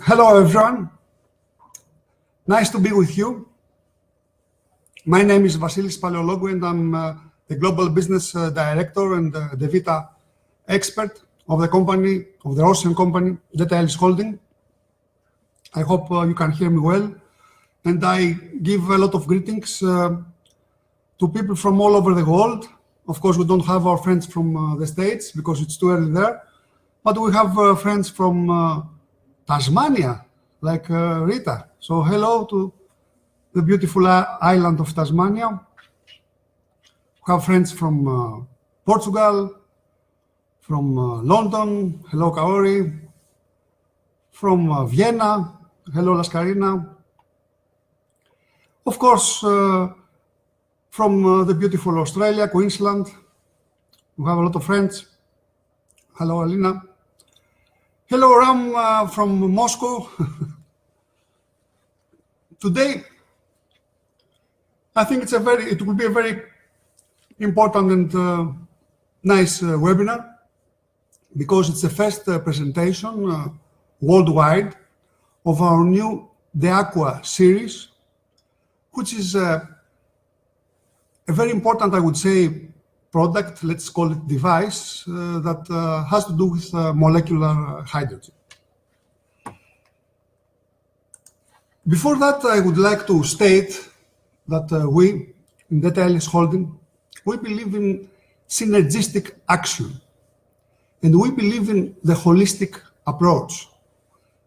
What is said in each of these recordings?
Hello, everyone. Nice to be with you. My name is Vasilis Paleologou, and I'm the Global Business Director and the Deta expert of the company, of the Russian company, Deta Elis Holding. I hope you can hear me well. And I give a lot of greetings to people from all over the world. Of course, we don't have our friends from the States because it's too early there, but we have friends from Tasmania, like Rita. So hello to the beautiful island of Tasmania. We have friends from Portugal, from London, hello Kaori, from Vienna, hello Laskarina. Of course, from the beautiful Australia, Queensland, we have a lot of friends. Hello Alina. Hello Ram from Moscow. Today, I think it will be a very important and nice webinar because it's the first presentation worldwide of our new DEAQUA series, which is a very important, I would say, product, let's call it device, that has to do with molecular hydrogen. Before that, I would like to state that we, in Deta Elis Holding, we believe in synergistic action, and we believe in the holistic approach.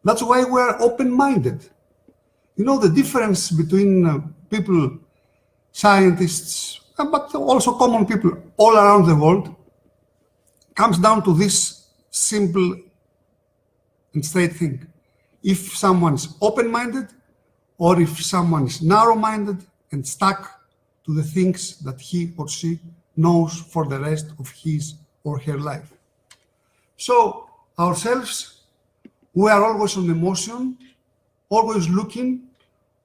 That's why we're open-minded. You know, the difference between people, scientists, but also common people all around the world comes down to this simple and straight thing. If someone's open-minded or if someone's narrow-minded and stuck to the things that he or she knows for the rest of his or her life. So ourselves, we are always on emotion, always looking,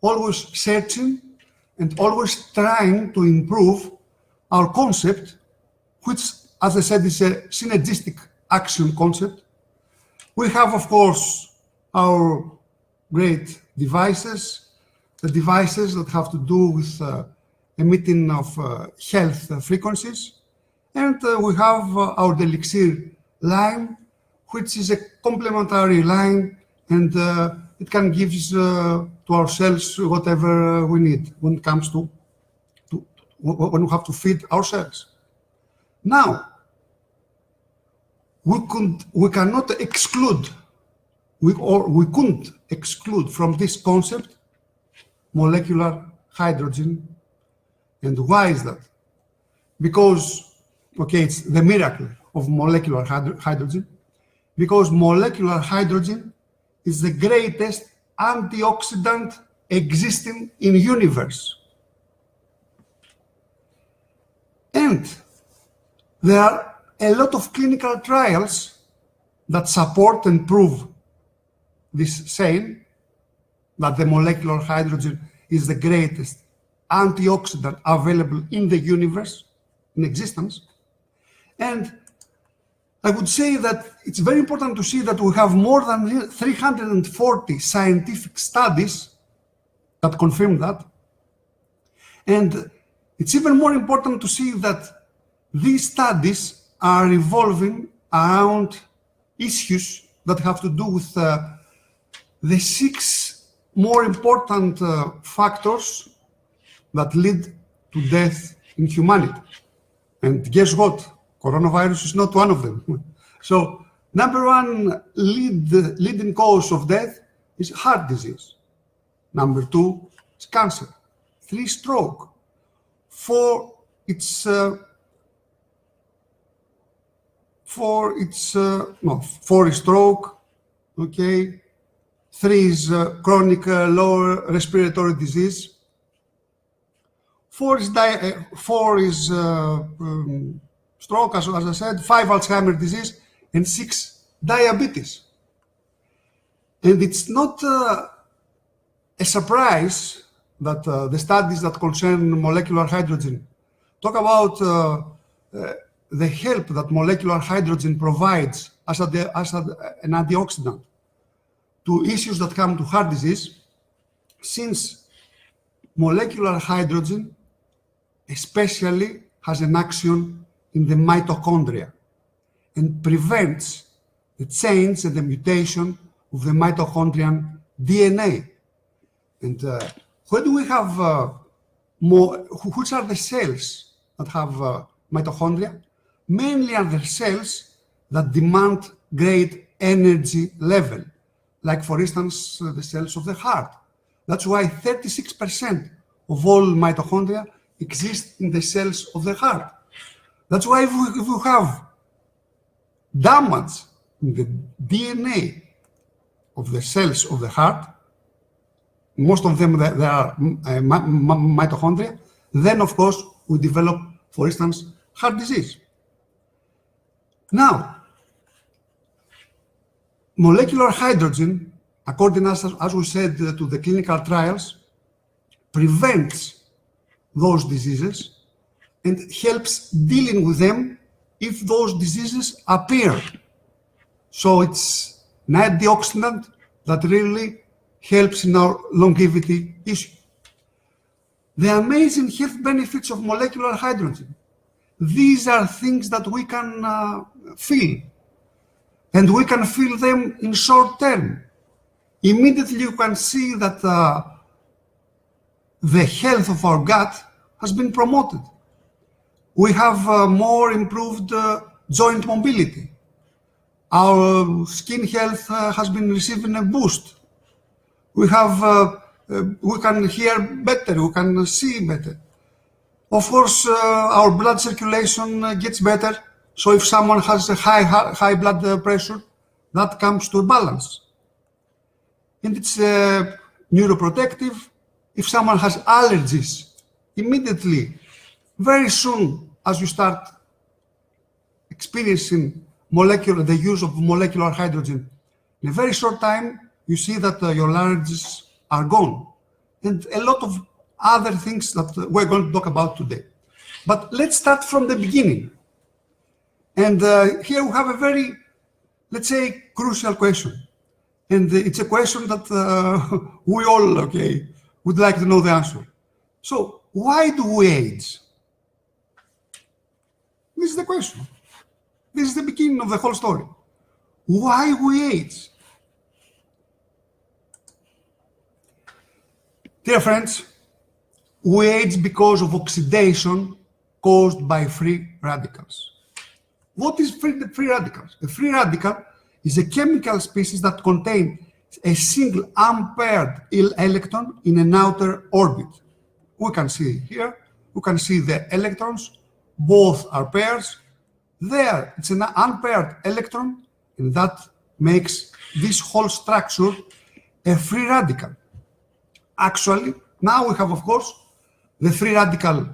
always searching, and always trying to improve our concept, which, as I said, is a synergistic action concept. We have, of course, our great devices, the devices that have to do with emitting of health frequencies, and we have our Elixir line, which is a complementary line, and it can give to ourselves whatever we need when it comes to when we have to feed ourselves. Now, we cannot exclude, we couldn't exclude from this concept molecular hydrogen. And why is that? Because, okay, it's the miracle of molecular hydrogen, because molecular hydrogen is the greatest antioxidant existing in the universe. And there are a lot of clinical trials that support and prove this saying, that the molecular hydrogen is the greatest antioxidant available in the universe, in existence. And I would say that it's very important to see that we have more than 340 scientific studies that confirm that. And it's even more important to see that these studies are revolving around issues that have to do with the 6 more important factors that lead to death in humanity. And guess what? Coronavirus is not one of them. So, number one leading cause of death is heart disease. Number 2 is cancer. 3, stroke. 4, it's stroke. Okay. 3 is chronic lower respiratory disease. 4 is stroke, as I said. 5, Alzheimer's disease, and 6, diabetes. And it's not a surprise that the studies that concern molecular hydrogen talk about the help that molecular hydrogen provides as an antioxidant to issues that come to heart disease, since molecular hydrogen especially has an action in the mitochondria and prevents the change and the mutation of the mitochondrial DNA. And when do we have which are the cells that have mitochondria? Mainly are the cells that demand great energy level, like for instance, the cells of the heart. That's why 36% of all mitochondria exist in the cells of the heart. That's why if we have damage in the DNA of the cells of the heart, most of them there are mitochondria, then of course we develop, for instance, heart disease. Now, molecular hydrogen, according as we said to the clinical trials, prevents those diseases and helps dealing with them if those diseases appear. So it's an antioxidant that really helps in our longevity issue. The amazing health benefits of molecular hydrogen. These are things that we can feel, and we can feel them in short term. Immediately you can see that the health of our gut has been promoted. We have more improved joint mobility. Our skin health has been receiving a boost. We can hear better, we can see better. Of course, our blood circulation gets better. So if someone has a high blood pressure, that comes to a balance. And it's neuroprotective. If someone has allergies, immediately, very soon, as you start experiencing the use of molecular hydrogen, in a very short time, you see that your allergies are gone. And a lot of other things that we're going to talk about today. But let's start from the beginning. And here we have a very, let's say, crucial question. And it's a question that we all, would like to know the answer. So why do we age? This is the question. This is the beginning of the whole story. Why we age? Dear friends, we age because of oxidation caused by free radicals. What is free radicals? A free radical is a chemical species that contains a single unpaired electron in an outer orbit. We can see here, we can see the electrons, both are pairs. There, it's an unpaired electron, and that makes this whole structure a free radical. Actually, now we have, of course, the free radical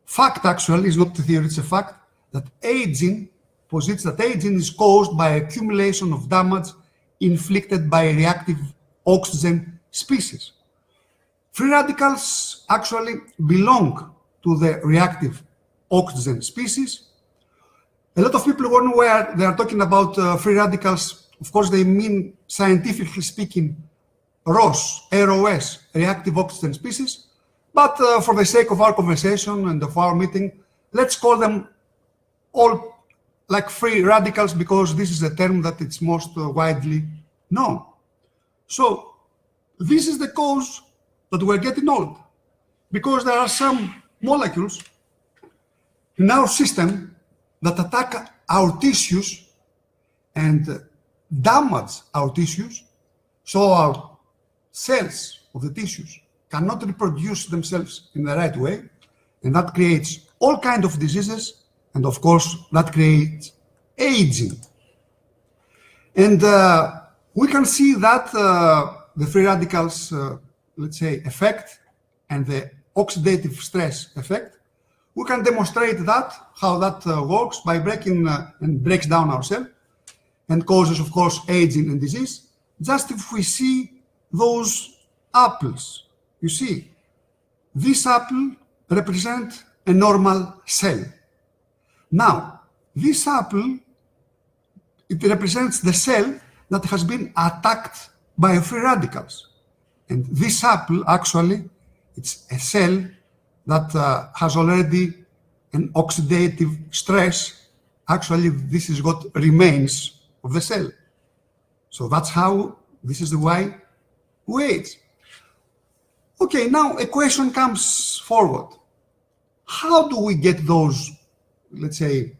fact actually is not the theory, it's a fact that aging posits that aging is caused by accumulation of damage inflicted by reactive oxygen species. Free radicals actually belong to the reactive oxygen species. A lot of people wonder where they are talking about free radicals. Of course, they mean, scientifically speaking, ROS, reactive oxygen species. But for the sake of our conversation and of our meeting, let's call them all like free radicals because this is a term that it's most widely known. So this is the cause that we're getting old, because there are some molecules in our system that attack our tissues and damage our tissues, so our cells of the tissues cannot reproduce themselves in the right way, and that creates all kinds of diseases, and of course that creates aging. And we can see that the free radicals, let's say, effect and the oxidative stress effect, we can demonstrate that, how that works by breaking and breaks down our cell and causes, of course, aging and disease. Just if we see those apples, you see, this apple represents a normal cell. Now, this apple, it represents the cell that has been attacked by free radicals. And this apple, actually, it's a cell that has already an oxidative stress. Actually, this is what remains of the cell. So that's how, this is the way we age. Okay, now a question comes forward. How do we get those, let's say,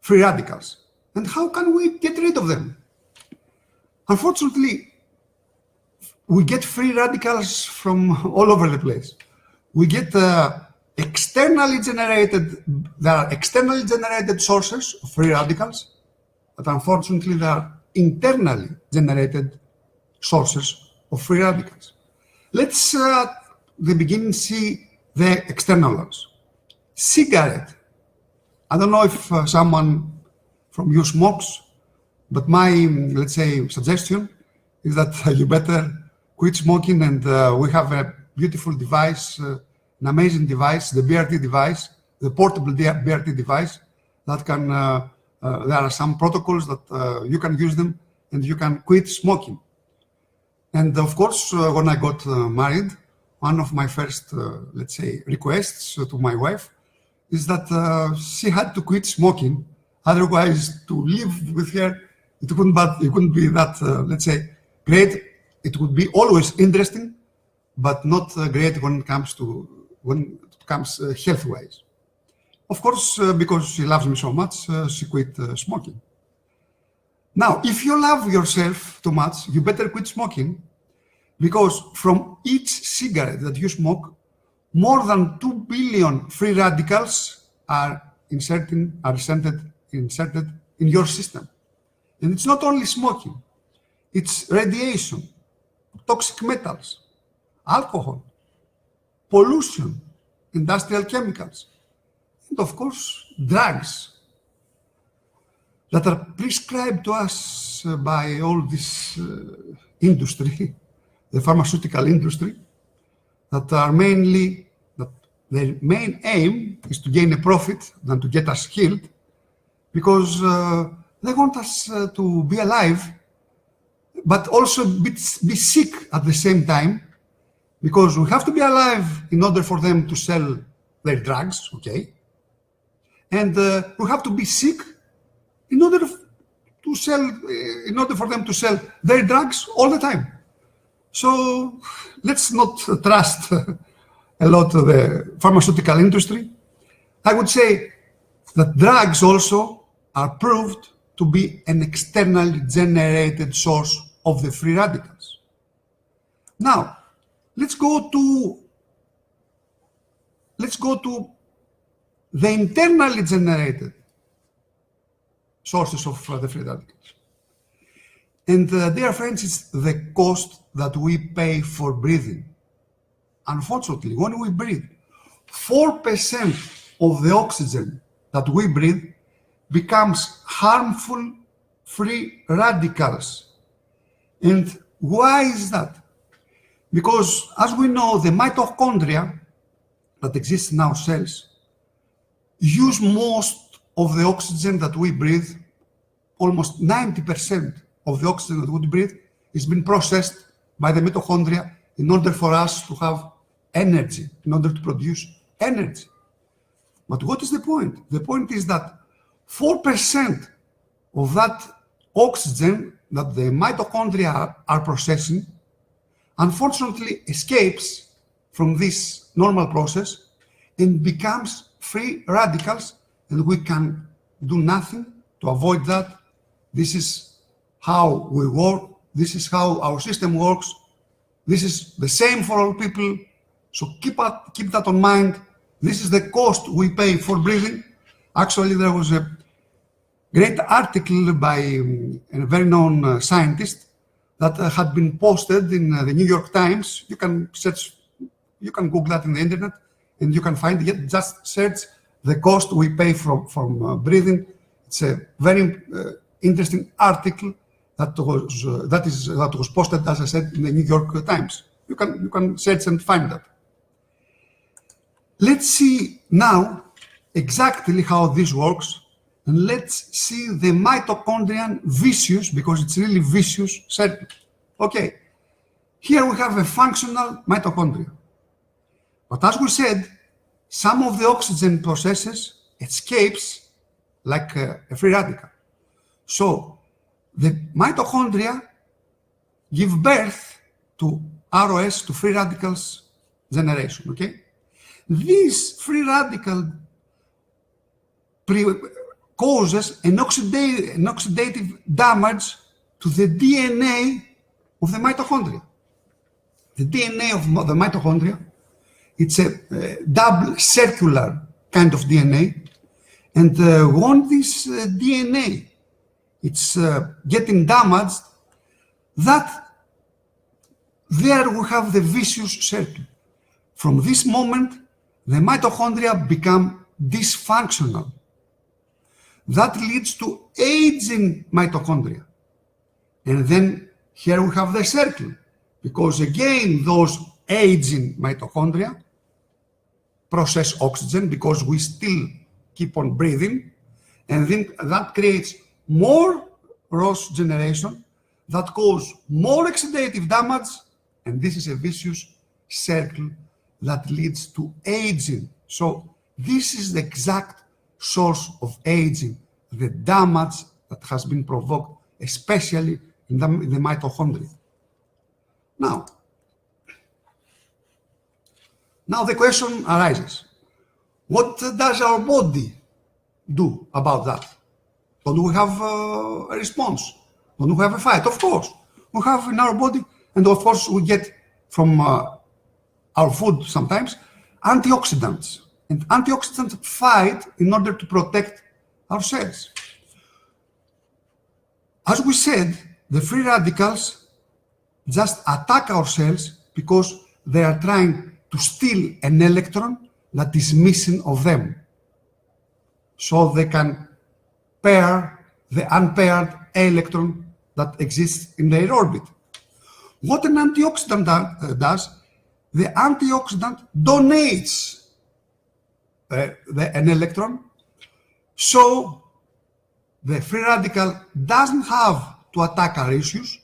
free radicals? And how can we get rid of them? Unfortunately, we get free radicals from all over the place. We get externally generated, there are externally generated sources of free radicals, but unfortunately there are internally generated sources of free radicals. Let's at the beginning see the external ones. Cigarette. I don't know if someone from you smokes, but my, let's say, suggestion is that you better quit smoking, and we have a beautiful device, an amazing device, the BRT device, the portable BRT device that can, there are some protocols that you can use them and you can quit smoking. And of course, when I got married, one of my first, let's say, requests to my wife is that she had to quit smoking. Otherwise, to live with her, it couldn't be that, let's say, great. It would be always interesting, but not great when it comes health-wise. Of course, because she loves me so much, she quit smoking. Now, if you love yourself too much, you better quit smoking, because from each cigarette that you smoke, more than 2 billion free radicals are inserted in your system. And it's not only smoking, it's radiation, toxic metals, alcohol, pollution, industrial chemicals, and of course, drugs that are prescribed to us by all this industry, the pharmaceutical industry, that are mainly, that their main aim is to gain a profit than to get us healed, because they want us to be alive, but also be sick at the same time, because we have to be alive in order for them to sell their drugs, okay? And we have to be sick in order for them to sell their drugs all the time. So let's not trust a lot of the pharmaceutical industry. I would say that drugs also are proved to be an externally generated source of the free radicals. Now, let's go to the internally generated sources of the free radicals. And dear friends, it's the cost that we pay for breathing. Unfortunately, when we breathe, 4% of the oxygen that we breathe becomes harmful free radicals. And why is that? Because as we know, the mitochondria that exist in our cells use most of the oxygen that we breathe. Almost 90% of the oxygen that we breathe is being processed by the mitochondria in order for us to have energy, in order to produce energy. But what is the point? The point is that 4% of that oxygen that the mitochondria are processing, unfortunately escapes from this normal process and becomes free radicals, and we can do nothing to avoid that. This is how we work. This is how our system works. This is the same for all people. So keep that on mind. This is the cost we pay for breathing. Actually, there was a great article by a very known scientist that had been posted in the New York Times. You can Google that in the internet, and you can find it. Just search the cost we pay from breathing. It's a very interesting article that was posted, as I said, in the New York Times. You can search and find that. Let's see now exactly how this works, and let's see the mitochondrial vicious, because it's really vicious, circle. Okay, here we have a functional mitochondria. But as we said, some of the oxygen processes escapes like a free radical. So the mitochondria give birth to ROS, to free radicals generation, okay? This free radical causes an oxidative damage to the DNA of the mitochondria. The DNA of the mitochondria, it's a double circular kind of DNA, and when this DNA it's getting damaged, that there we have the vicious circle. From this moment, the mitochondria become dysfunctional. That leads to aging mitochondria. And then here we have the circle, because again, those aging mitochondria process oxygen because we still keep on breathing, and then that creates more ROS generation that cause more oxidative damage, and this is a vicious circle that leads to aging. So this is the exact source of aging, the damage that has been provoked, especially in the mitochondria. Now the question arises, what does our body do about that? Don't we have a response? Don't we have a fight? Of course, we have in our body, and of course we get from our food sometimes antioxidants. And antioxidants fight in order to protect our cells. As we said, the free radicals just attack our cells because they are trying to steal an electron that is missing of them, so they can pair the unpaired electron that exists in their orbit. What an antioxidant does, the antioxidant donates an electron, so the free radical doesn't have to attack our issues,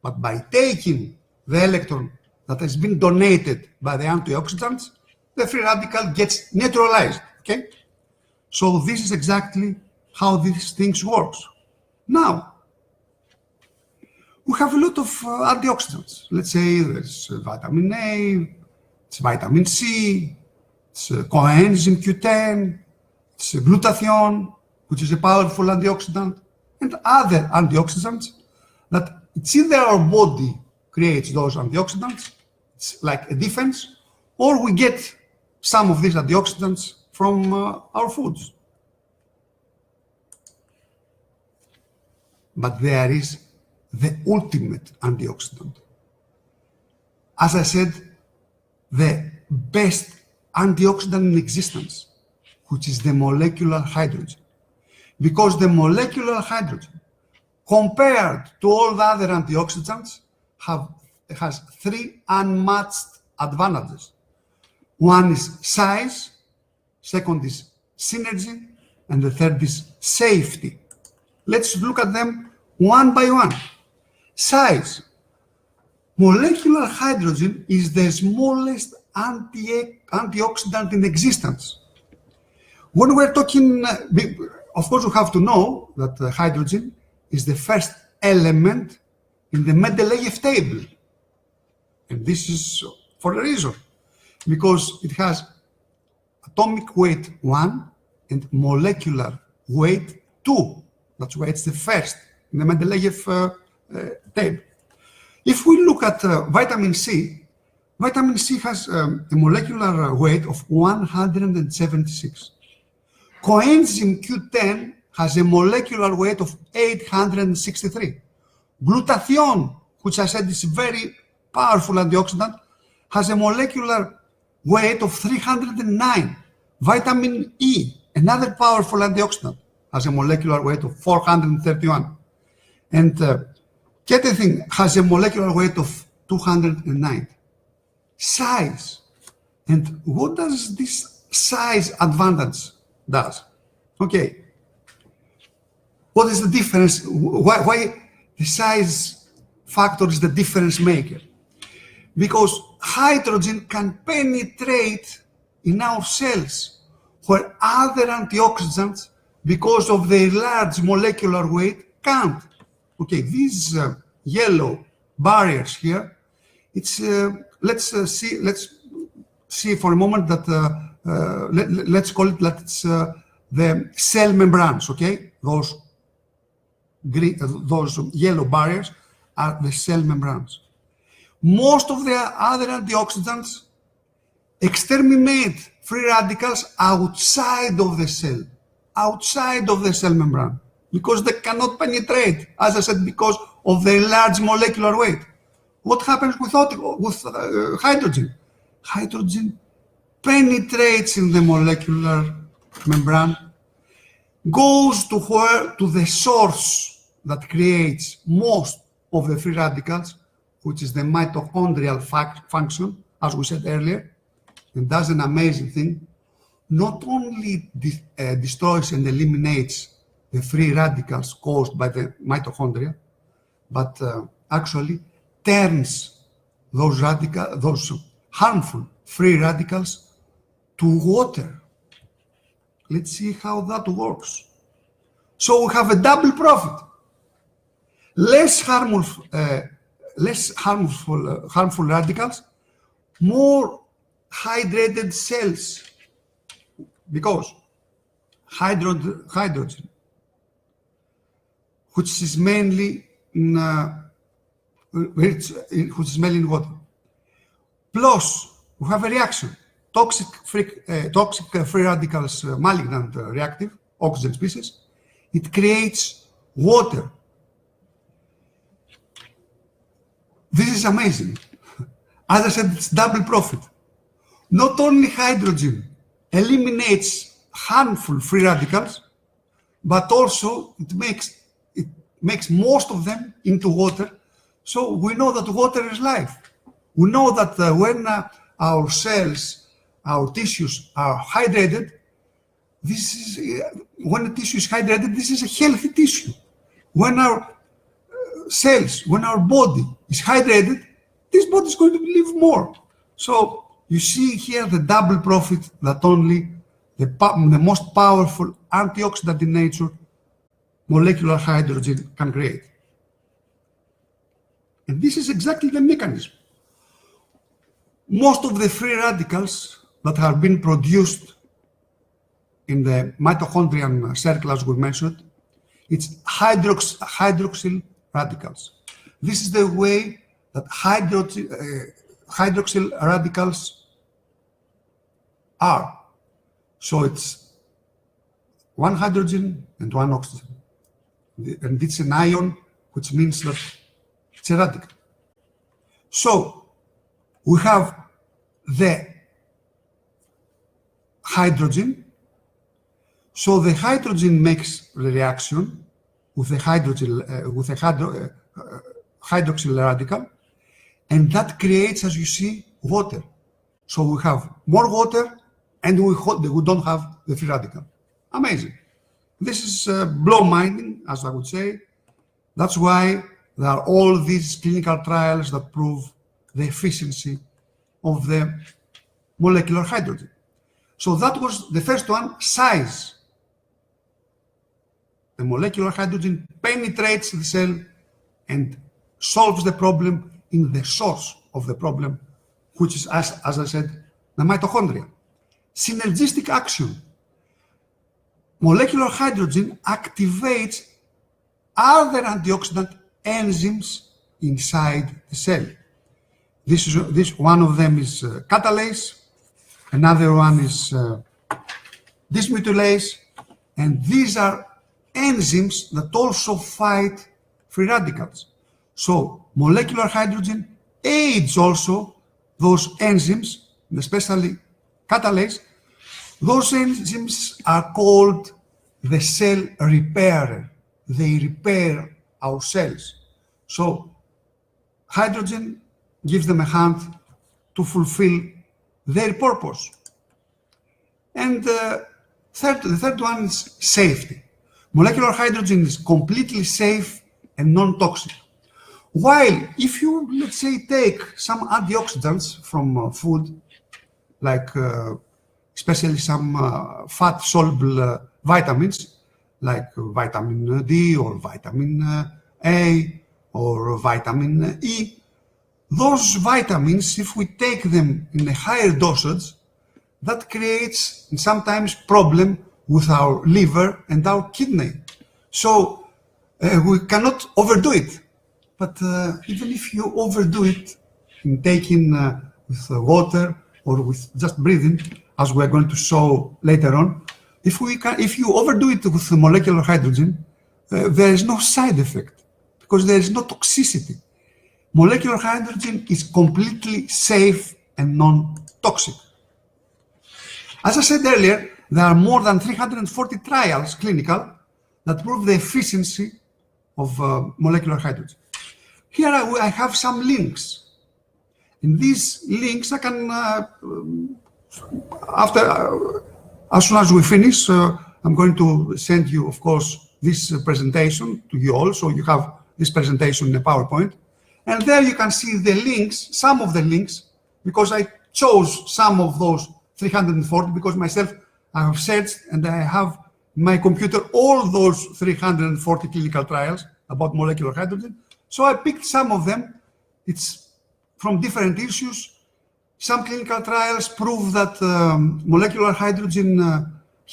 but by taking the electron that has been donated by the antioxidants, the free radical gets neutralized, okay? So this is exactly how these things work. Now, we have a lot of antioxidants. Let's say there's vitamin A, it's vitamin C, it's coenzyme Q10, it's glutathione, which is a powerful antioxidant, and other antioxidants that it's either our body creates those antioxidants, it's like a defense, or we get some of these antioxidants from our foods. But there is the ultimate antioxidant. As I said, the best antioxidant in existence, which is the molecular hydrogen. Because the molecular hydrogen, compared to all the other antioxidants, has three unmatched advantages. One is size, second is synergy, and the third is safety. Let's look at them one by one. Size. Molecular hydrogen is the smallest antioxidant in existence. When we're talking, of course, we have to know that hydrogen is the first element in the Mendeleev table. And this is for a reason, because it has atomic weight 1 and molecular weight 2. That's why it's the first in the Mendeleev table. If we look at vitamin C has a molecular weight of 176. Coenzyme Q10 has a molecular weight of 863. Glutathione, which I said is a very powerful antioxidant, has a molecular weight of 309. Vitamin E, another powerful antioxidant, has a molecular weight of 431. And Ketothine has a molecular weight of 209. Size. And what does this size advantage does? Okay. What is the difference? Why the size factor is the difference maker, because hydrogen can penetrate in our cells where other antioxidants, because of their large molecular weight, can't. Okay, these yellow barriers here, it's let's see for a moment that let's call it that it's the cell membranes. Okay, those yellow barriers are the cell membranes. Most of the other antioxidants exterminate free radicals outside of the cell membrane, because they cannot penetrate, as I said, because of their large molecular weight. What happens with hydrogen? Hydrogen penetrates in the molecular membrane, goes to the source that creates most of the free radicals, which is the mitochondrial function, as we said earlier, and does an amazing thing. Not only destroys and eliminates the free radicals caused by the mitochondria, but actually turns those harmful free radicals to water. Let's see how that works. So we have a double profit. Less harmful radicals, more hydrated cells, because hydrogen, which is mainly in water. Plus, we have a reaction: toxic free radicals, malignant reactive oxygen species. It creates water. This is amazing. As I said, it's double profit. Not only hydrogen eliminates harmful free radicals, but also it makes most of them into water. So we know that water is life. We know that when our cells, our tissues are hydrated, when the tissue is hydrated, this is a healthy tissue. When our cells, when our body is hydrated, this body is going to live more. So you see here the double profit that only the most powerful antioxidant in nature, molecular hydrogen, can create. And this is exactly the mechanism. Most of the free radicals that have been produced in the mitochondrial circle, as we mentioned, it's hydroxyl radicals. This is the way that hydroxyl radicals are. So it's one hydrogen and one oxygen. And it's an ion, which means that it's a radical. So we have the hydrogen. So the hydrogen makes the reaction with the hydroxyl radical, and that creates, as you see, water. So we have more water, and we don't have the free radical. Amazing. This is blow-minding, as I would say. That's why there are all these clinical trials that prove the efficiency of the molecular hydrogen. So that was the first one, size. The molecular hydrogen penetrates the cell and solves the problem in the source of the problem, which is, as I said, the mitochondria. Synergistic action. Molecular hydrogen activates other antioxidant enzymes inside the cell. This one of them is catalase, another one is dismutylase, and these are enzymes that also fight free radicals. So molecular hydrogen aids also those enzymes, especially catalase. Those enzymes are called the cell repairer. They repair our cells. So hydrogen gives them a hand to fulfill their purpose. And the third one is safety. Molecular hydrogen is completely safe and non-toxic. While if you, let's say, take some antioxidants from food, like especially some fat-soluble vitamins, like vitamin D or vitamin A or vitamin E, those vitamins, if we take them in a higher dosage, that creates sometimes problem with our liver and our kidney. So we cannot overdo it. But even if you overdo it in taking with water or with just breathing, as we are going to show later on, if you overdo it with molecular hydrogen, there is no side effect because there is no toxicity. Molecular hydrogen is completely safe and non-toxic. As I said earlier, there are more than 340 trials, clinical, that prove the efficiency of molecular hydrogen. Here I have some links. In these links, I can, as soon as we finish, I'm going to send you, of course, this presentation to you all, so you have this presentation in a PowerPoint. And there you can see the links, some of the links, because I chose some of those 340, because myself, I have searched and I have in my computer all those 340 clinical trials about molecular hydrogen. So I picked some of them. It's from different issues. Some clinical trials prove that molecular hydrogen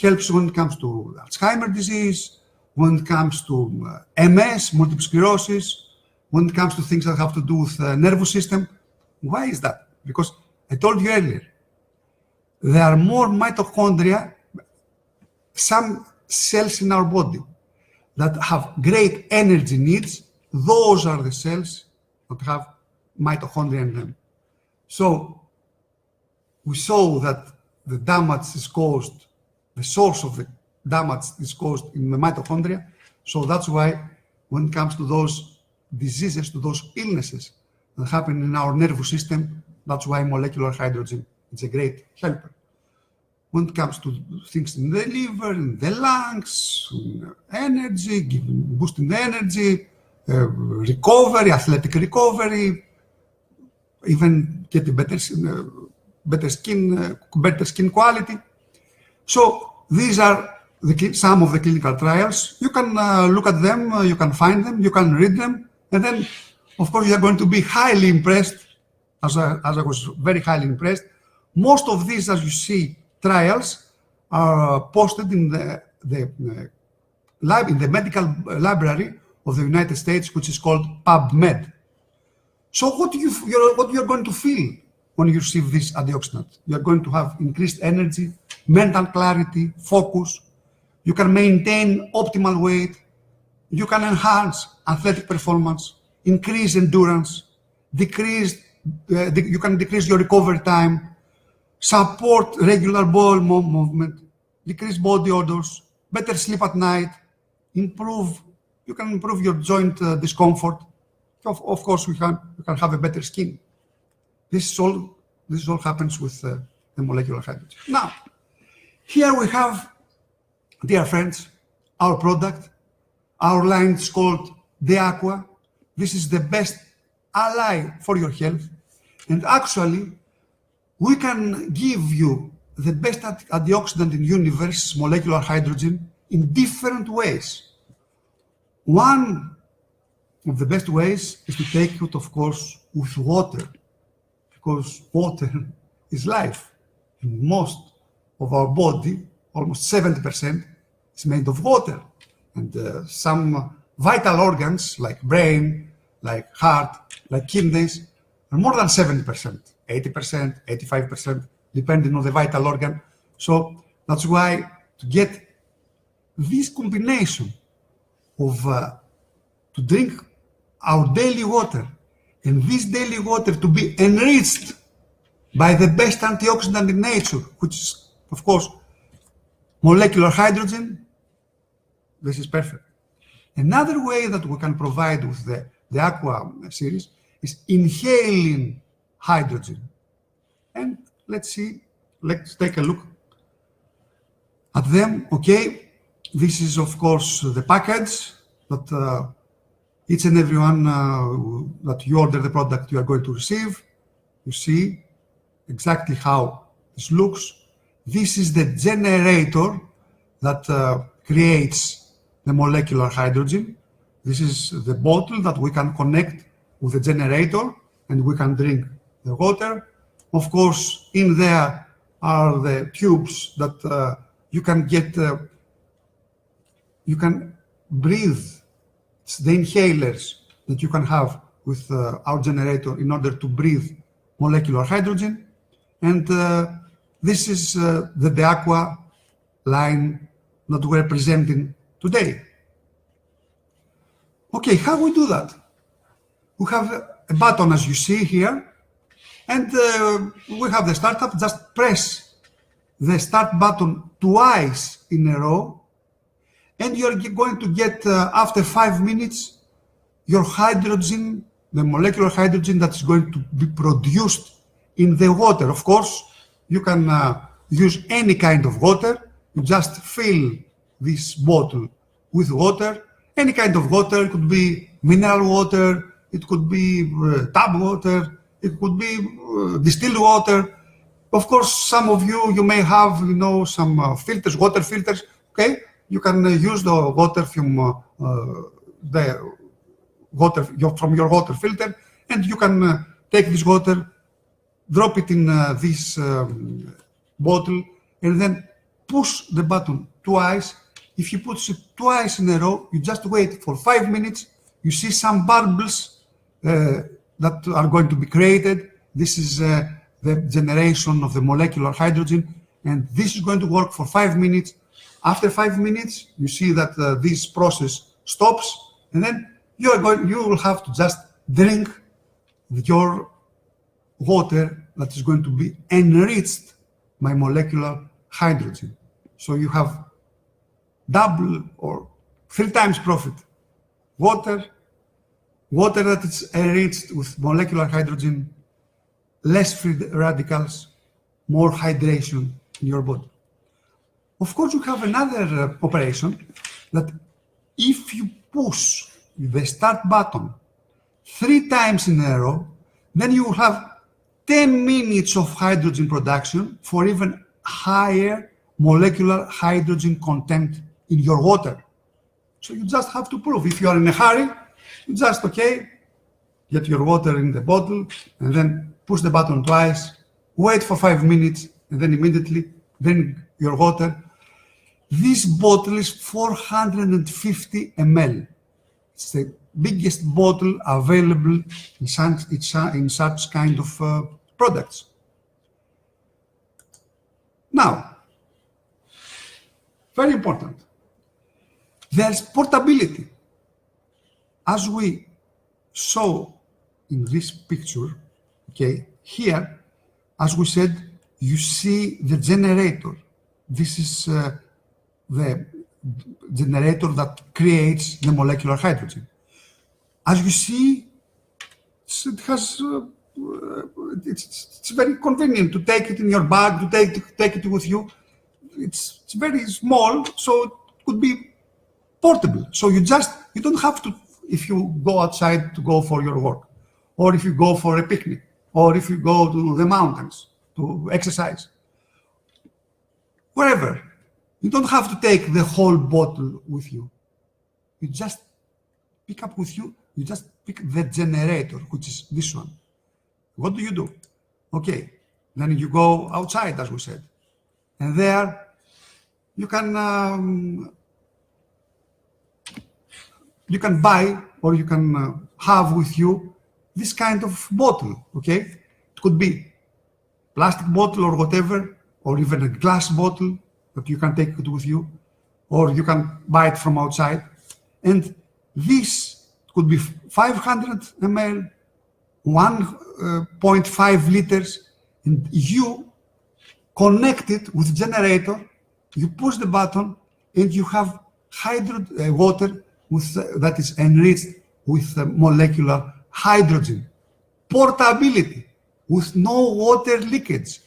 helps when it comes to Alzheimer's disease, when it comes to MS, multiple sclerosis, when it comes to things that have to do with the nervous system. Why is that? Because I told you earlier, there are more mitochondria, some cells in our body that have great energy needs. Those are the cells that have mitochondria in them. So we saw that the damage is caused, the source of the damage is caused in the mitochondria. So that's why when it comes to those diseases, to those illnesses that happen in our nervous system, that's why molecular hydrogen is a great helper. When it comes to things in the liver, in the lungs, energy, boosting the energy, recovery, athletic recovery, even getting better skin quality. So these are some of the clinical trials. You can look at them, you can find them, you can read them, and then, of course, you are going to be highly impressed, as I was very highly impressed. Most of these, as you see, trials are posted in the medical library of the United States, which is called PubMed. So what you're going to feel when you receive this antioxidant? You're going to have increased energy, mental clarity, focus. You can maintain optimal weight. You can enhance athletic performance, increase endurance, you can decrease your recovery time, support regular bowel movement, decrease body odors, better sleep at night, you can improve your joint discomfort. Of course, you can have a better skin. This all happens with the molecular hydrogen. Now, here we have, dear friends, our product. Our line is called DEAQUA. This is the best ally for your health. And actually, we can give you the best antioxidant in the universe, molecular hydrogen, in different ways. One of the best ways is to take it, of course, with water, because water is life. And most of our body, almost 70%, is made of water. And some vital organs, like brain, like heart, like kidneys, are more than 70%, 80%, 85%, depending on the vital organ. So that's why to get this combination of to drink our daily water, and this daily water to be enriched by the best antioxidant in nature, which is, of course, molecular hydrogen, this is perfect. Another way that we can provide with the DEAQUA series is inhaling hydrogen. And let's take a look at them. Okay, this is, of course, the package that each and everyone that you order the product you are going to receive. You see exactly how this looks. This is the generator that creates the molecular hydrogen. This is the bottle that we can connect with the generator and we can drink the water. Of course, in there are the tubes that you can get, you can breathe. It's the inhalers that you can have with our generator in order to breathe molecular hydrogen. And this is the DEAQUA line that we're presenting today. Okay, how we do that? We have a button, as you see here, and we have the startup. Just press the start button twice in a row, and you're going to get, after 5 minutes, your hydrogen, the molecular hydrogen that's going to be produced in the water. Of course, you can use any kind of water. You just fill this bottle with water. Any kind of water. It could be mineral water, it could be tap water, it could be distilled water. Of course, some of you may have, some filters, water filters. Okay, you can use the water from from your water filter, and you can take this water, drop it in this bottle, and then push the button twice. If you push it twice in a row, you just wait for 5 minutes. You see some bubbles that are going to be created. This is the generation of the molecular hydrogen, and this is going to work for 5 minutes. After 5 minutes, you see that this process stops, and then you will have to just drink your water that is going to be enriched by molecular hydrogen. So you have double or 3 times profit. Water that is enriched with molecular hydrogen, less free radicals, more hydration in your body. Of course, you have another operation that if you push the start button 3 times in a row, then you will have 10 minutes of hydrogen production for even higher molecular hydrogen content in your water. So you just have to prove. If you are in a hurry, you just, get your water in the bottle and then push the button twice, wait for 5 minutes, and then immediately drink your water. This bottle is 450 ml. It's the biggest bottle available in such kind of products. Now, very important, there's portability. As we saw in this picture, here, as we said, you see the generator. This is the generator that creates the molecular hydrogen. As you see, it has, it's very convenient to take it in your bag, to take it with you. It's very small, so it could be portable. So you don't have to, if you go outside to go for your work, or if you go for a picnic, or if you go to the mountains to exercise, wherever. You don't have to take the whole bottle with you. You just pick up with you, you just pick the generator, which is this one. What do you do? Then you go outside, as we said. And there you can buy, or you can have with you this kind of bottle, It could be plastic bottle or whatever, or even a glass bottle that you can take it with you, or you can buy it from outside. And this could be 500 ml, 1.5 liters, and you connect it with generator, you push the button, and you have water that is enriched with molecular hydrogen. Portability, with no water leakage.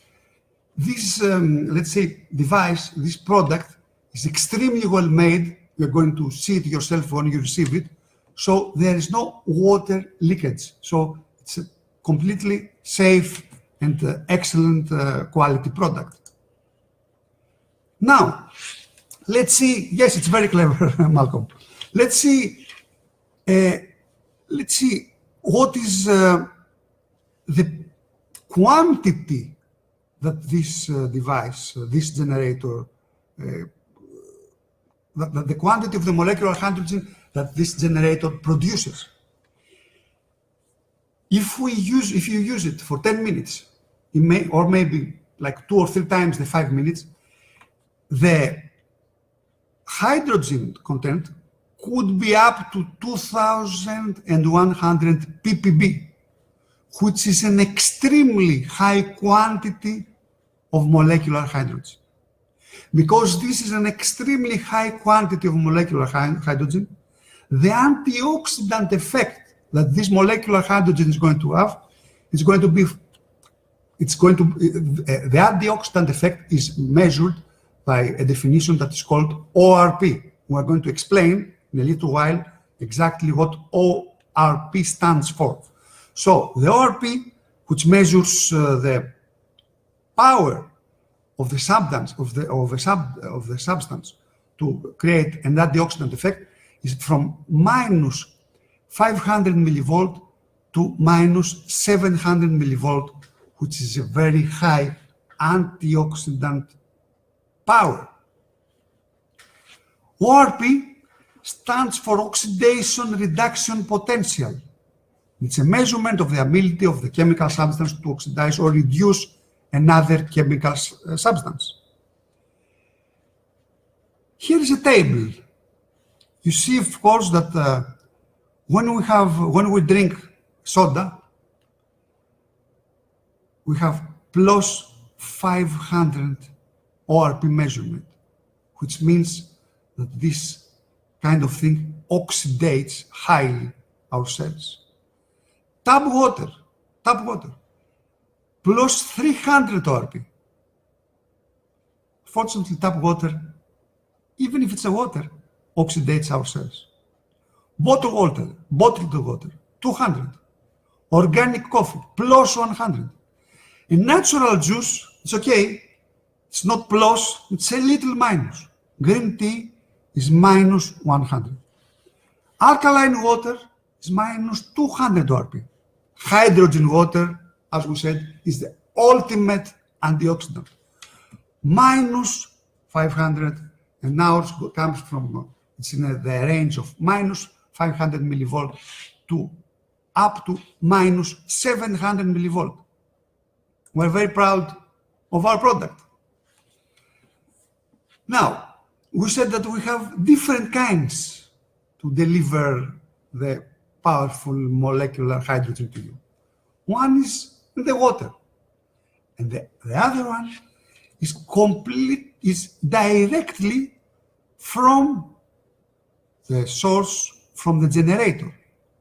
This, let's say, device, this product is extremely well made. You're going to see it yourself when you receive it. so there is no water leakage. So it's a completely safe and excellent quality product. Now, let's see. Yes, it's very clever, Malcolm. Let's see what is the quantity that this device, this generator, the quantity of the molecular hydrogen that this generator produces. If you use it for 10 minutes, or maybe like 2 or 3 times the 5 minutes, the hydrogen content could be up to 2,100 ppb, which is an extremely high quantity of molecular hydrogen. Because this is an extremely high quantity of molecular hydrogen, the antioxidant effect that this molecular hydrogen is going to have is going to be, the antioxidant effect is measured by a definition that is called ORP. We are going to explain in a little while exactly what ORP stands for. So the ORP, which measures the power of the substance to create an antioxidant effect, is from minus 500 millivolt to minus 700 millivolt, which is a very high antioxidant power. ORP stands for oxidation reduction potential. It's a measurement of the ability of the chemical substance to oxidize or reduce another chemical substance. Here is a table. You see, of course, that when we drink soda, we have plus 500 ORP measurement, which means that this kind of thing oxidates highly our cells. Tap water, plus 300 ORP. Fortunately, tap water, even if it's a water, oxidates our cells. Bottled water, 200. Organic coffee, plus 100. A natural juice, it's okay. It's not plus, it's a little minus. Green tea is minus 100. Alkaline water is minus 200 ORP. Hydrogen water, as we said, is the ultimate antioxidant. Minus 500, and now it comes from, it's in the range of minus 500 millivolt to up to minus 700 millivolt. We're very proud of our product. Now, we said that we have different kinds to deliver the powerful molecular hydrogen to you. One is in the water, and the other one is directly from the source, from the generator.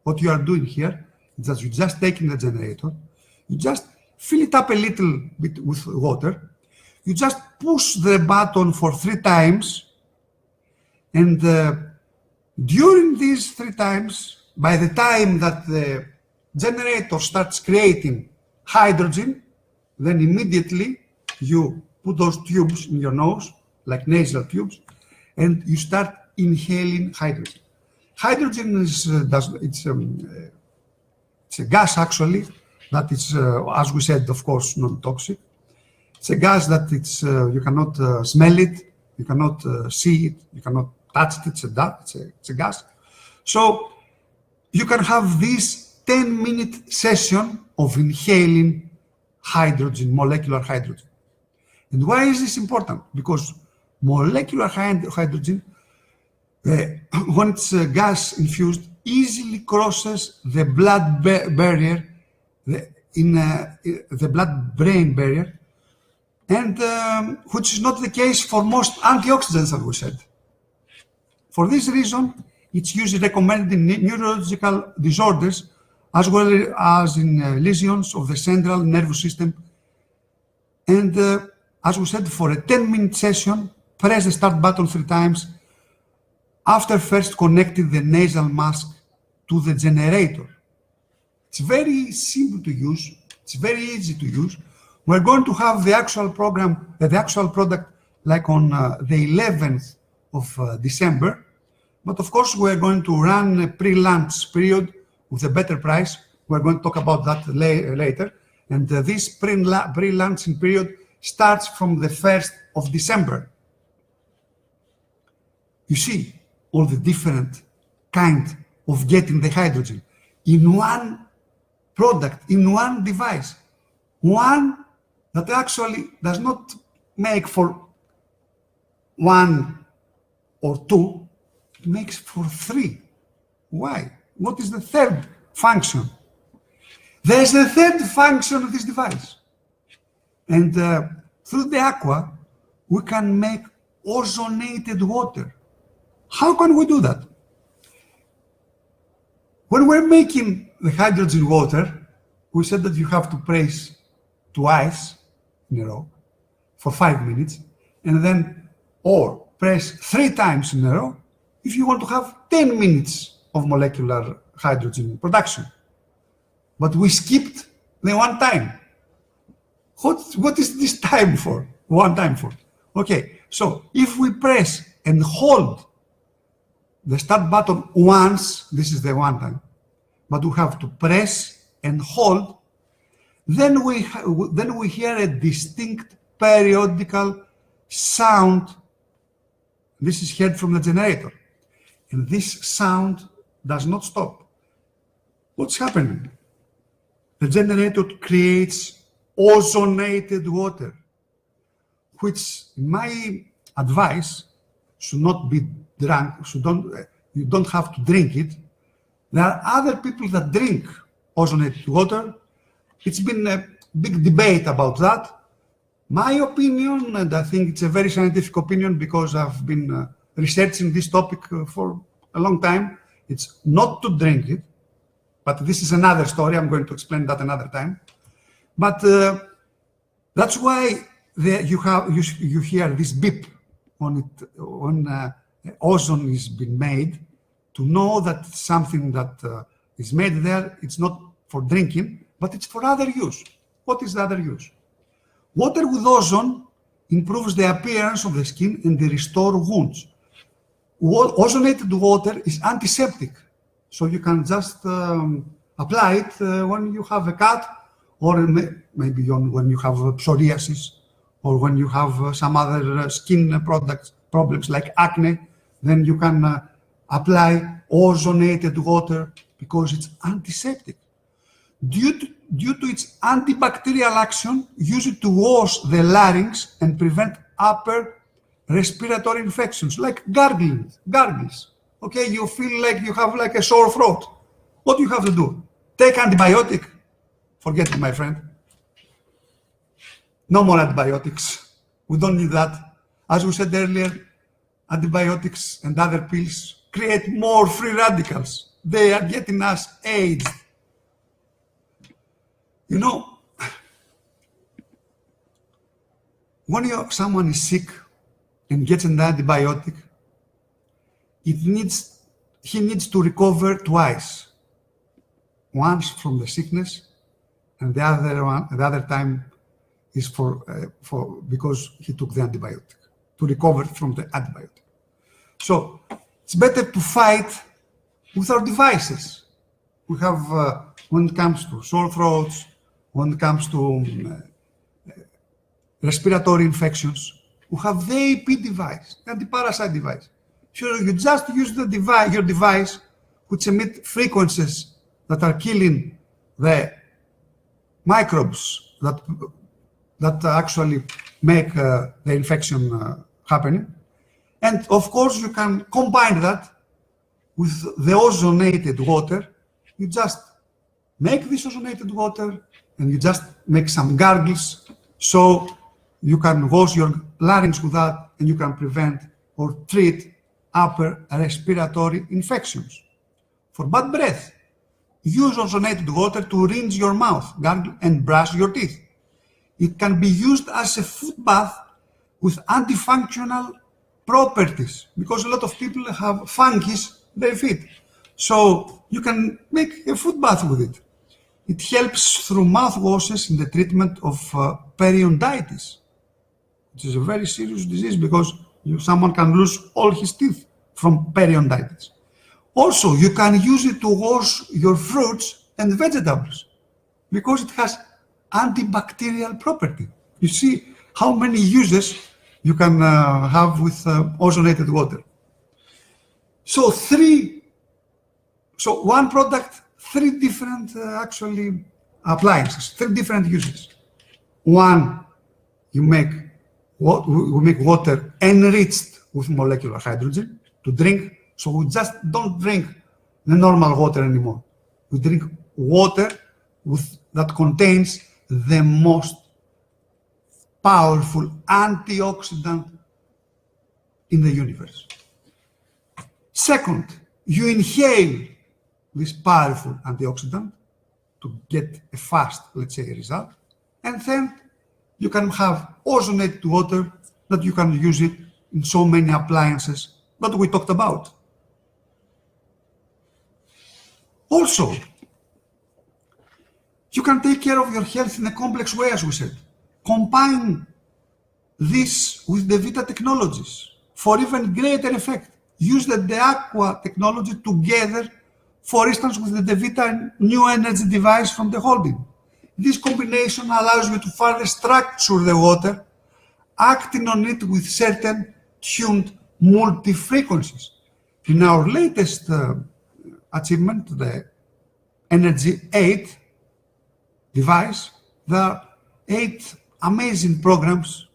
What you are doing here is that you're just taking the generator, you just fill it up a little bit with water, you just push the button for 3 times, and during these 3 times, by the time that the generator starts creating hydrogen, then immediately you put those tubes in your nose, like nasal tubes, and you start inhaling hydrogen. Hydrogen is it's a gas actually that is, as we said, of course, non-toxic. It's a gas that you cannot smell it, you cannot see it, you cannot touch it. It's a gas. So you can have this 10-minute session of inhaling hydrogen, molecular hydrogen. And why is this important? Because molecular hydrogen, when it's gas infused, easily crosses the blood barrier, the blood-brain barrier, and which is not the case for most antioxidants, as we said. For this reason, it's usually recommended in neurological disorders as well as in lesions of the central nervous system. And as we said, for a 10-minute session, press the start button 3 times after first connecting the nasal mask to the generator. It's very simple to use. It's very easy to use. We're going to have the actual program, the actual product, like on the 11th of December. But of course, we're going to run a pre-launch period with a better price. We're going to talk about that later. And this pre-launching period starts from the 1st of December. You see all the different kind of getting the hydrogen in one product, in one device. One that actually does not make for one or two, it makes for three. Why? What is the third function? There's a third function of this device. And through the DEAQUA, we can make ozonated water. How can we do that? When we're making the hydrogen water, we said that you have to press twice in a row for 5 minutes, and then, or press 3 times in a row if you want to have 10 minutes of molecular hydrogen production. But we skipped the one time. What is this time for? One time for? Okay, so if we press and hold the start button once, this is the one time, but we have to press and hold, then we hear a distinct periodical sound. This is heard from the generator. And this sound does not stop. What's happening? The generator creates ozonated water, which, in my advice, should not be drunk. You don't have to drink it. There are other people that drink ozonated water. It's been a big debate about that. My opinion, and I think it's a very scientific opinion because I've been researching this topic for a long time, it's not to drink it. But this is another story. I'm going to explain that another time. But that's why you hear this beep when ozone is being made, to know that something that is made there, it's not for drinking, but it's for other use. What is the other use? Water with ozone improves the appearance of the skin and restore wounds. Ozonated water is antiseptic. So you can just apply it when you have a cut, or maybe when you have psoriasis, or when you have some other skin problems like acne. Then you can apply ozonated water because it's antiseptic. Due to its antibacterial action, use it to wash the larynx and prevent upper respiratory infections like gargles. Okay, you feel like you have like a sore throat. What do you have to do? Take antibiotic. Forget it, my friend. No more antibiotics. We don't need that. As we said earlier, antibiotics and other pills create more free radicals. They are getting us AIDS. You know, when someone is sick and gets an antibiotic, he needs to recover twice. Once from the sickness, and the other time is because he took the antibiotic, to recover from the antibiotic. So it's better to fight with our devices. We have, when it comes to sore throats, when it comes to respiratory infections, we have the AP device, anti-parasite device. So you just use the device, your device, which emit frequencies that are killing the microbes that actually make the infection happening. And of course, you can combine that with the ozonated water. You just make this ozonated water and you just make some gargles, so you can wash your larynx with that and you can prevent or treat upper respiratory infections. For bad breath, use ozonated water to rinse your mouth, gargle, and brush your teeth. It can be used as a foot bath with antifunctional properties because a lot of people have fungus in their feet. So you can make a foot bath with it. It helps through mouthwashes in the treatment of periodontitis, which is a very serious disease because someone can lose all his teeth from periodontitis. Also, you can use it to wash your fruits and vegetables because it has antibacterial property. You see how many uses you can have with ozonated water. So one product, three different actually appliances, three different uses. One, we make water enriched with molecular hydrogen to drink. So we just don't drink the normal water anymore. We drink water that contains the most powerful antioxidant in the universe. Second, you inhale this powerful antioxidant to get a fast, let's say, result. And then you can have ozonated water that you can use it in so many appliances that we talked about. Also, you can take care of your health in a complex way, as we said. Combine this with the Vita technologies for even greater effect. Use the DEAQUA technology together, for instance, with the Vita new energy device from the holding. This combination allows you to further structure the water, acting on it with certain tuned multi-frequencies. In our latest achievement, the Energy 8 device, there are 8 amazing programs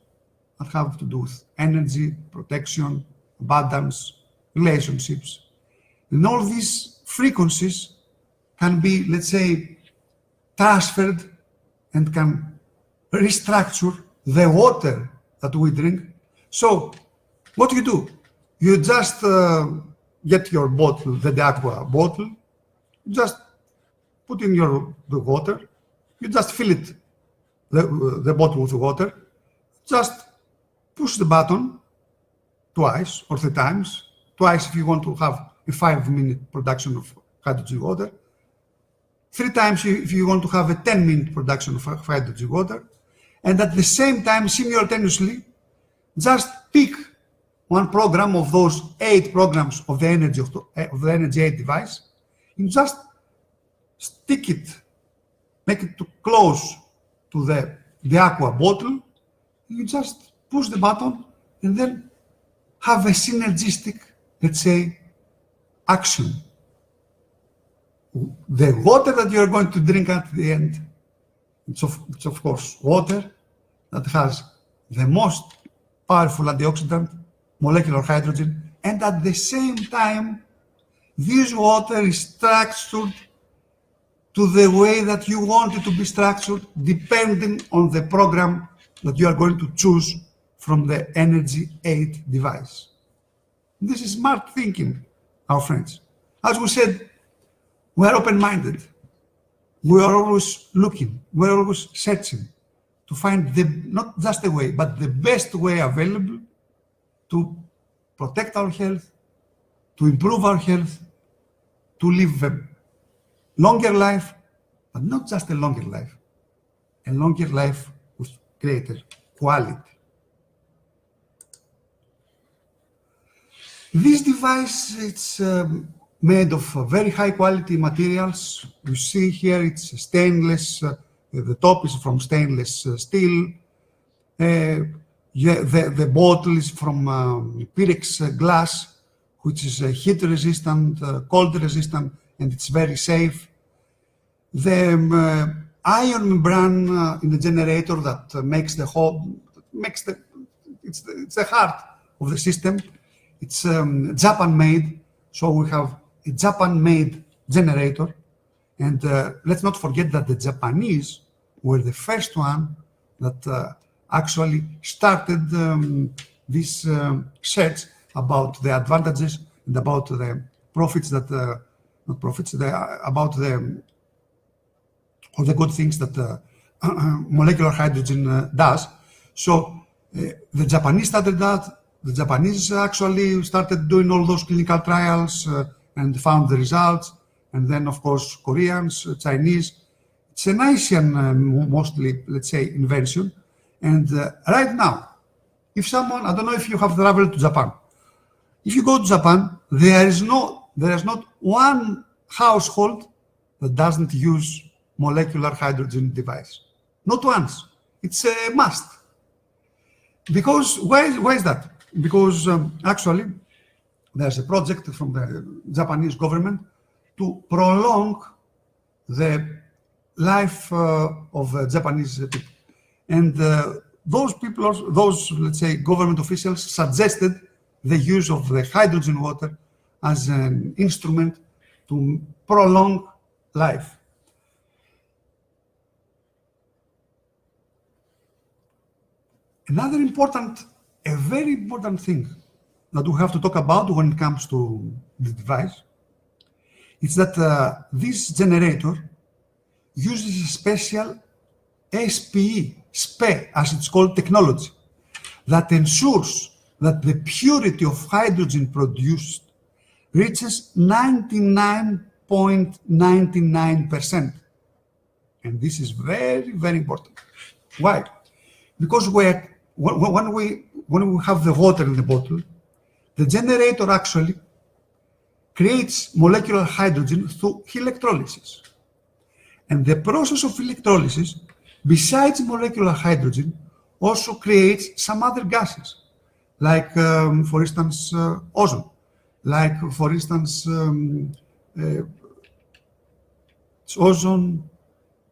that have to do with energy, protection, abundance, relationships. And all these frequencies can be, let's say, transferred and can restructure the water that we drink. So what do? You just get your bottle, the DEAQUA bottle, just put in the water, you just fill it, the bottle with water, just push the button twice or 3 times, twice if you want to have a 5-minute production of hydrogen water, 3 times if you want to have a 10-minute production of hydrogen water, and at the same time, simultaneously, just pick one program of those 8 programs of the Energy 8 device, and just stick it, make it close to the DEAQUA bottle. You just push the button and then have a synergistic, let's say, action. The water that you're going to drink at the end, it's of course water that has the most powerful antioxidant, molecular hydrogen, and at the same time, this water is structured to the way that you want it to be structured, depending on the program that you are going to choose from the Energy 8 device. This is smart thinking, our friends. As we said, we are open-minded. We are always looking, we are always searching to find not just the way, but the best way available to protect our health, to improve our health, to live a longer life, but not just a longer life with greater quality. This device, it's made of very high quality materials. You see here it's stainless, the top is from stainless steel. The bottle is from Pyrex glass, which is heat resistant, cold resistant, and it's very safe. The ion membrane in the generator that makes the it's the heart of the system. It's Japan-made, so we have a Japan-made generator. And let's not forget that the Japanese were the first one that actually started this search about the advantages and about the profits that, not profits, about all the good things that molecular hydrogen does. So the Japanese started that. The Japanese actually started doing all those clinical trials and found the results. And then, of course, Koreans, Chinese. It's an Asian, mostly, let's say, invention. And right now, if someone, I don't know if you have traveled to Japan. If you go to Japan, there is not one household that doesn't use molecular hydrogen device. Not once. It's a must. Because why is that? Because actually, there's a project from the Japanese government to prolong the life of Japanese people. And those people, those, let's say, government officials suggested the use of the hydrogen water as an instrument to prolong life. Another a very important thing that we have to talk about when it comes to the device is that this generator uses a special SPE, as it's called, technology that ensures that the purity of hydrogen produced reaches 99.99%. And this is very, very important. Why? Because when we have the water in the bottle, the generator actually creates molecular hydrogen through electrolysis. And the process of electrolysis, besides molecular hydrogen, also creates some other gases, like, for instance, ozone, like, for instance, it's ozone,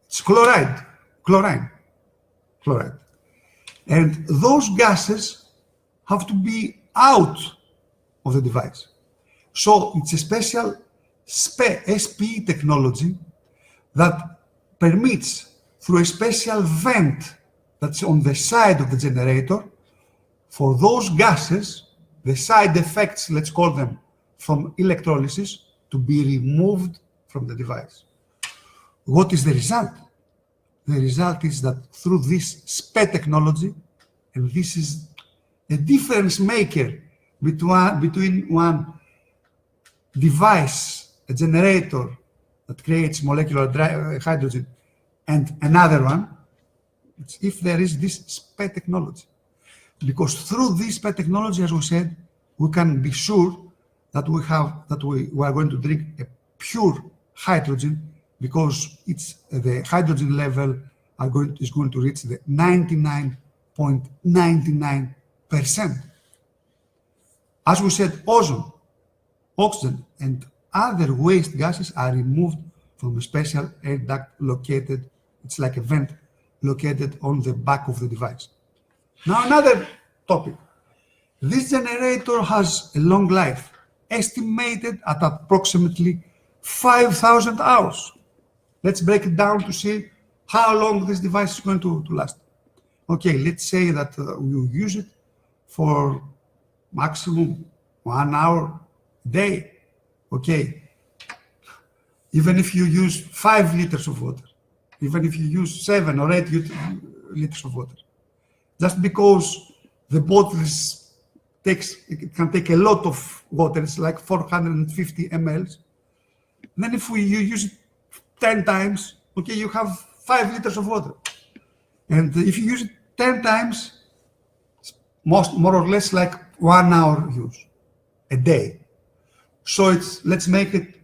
it's chlorine. And those gases have to be out of the device. So it's a special SPE technology that permits, through a special vent that's on the side of the generator, for those gases, the side effects, let's call them, from electrolysis, to be removed from the device. What is the result? The result is that through this SPE technology, and this is a difference maker between one device, a generator that creates molecular hydrogen, and another one, it's if there is this SPE technology. Because through this SPE technology, as we said, we can be sure that we are going to drink a pure hydrogen, because the hydrogen level is going to reach the 99.99%. As we said, ozone, oxygen, and other waste gases are removed from a special air duct located, it's like a vent located on the back of the device. Now, another topic. This generator has a long life, estimated at approximately 5,000 hours. Let's break it down to see how long this device is going to last. Okay, let's say that you use it for maximum 1 hour a day. Okay, even if you use 5 liters of water, even if you use 7 or 8 liters of water, just because the bottle it can take a lot of water, it's like 450 ml. Then if you use it 10 times, okay, you have 5 liters of water. And if you use it 10 times, it's more or less like 1 hour use a day. So let's make it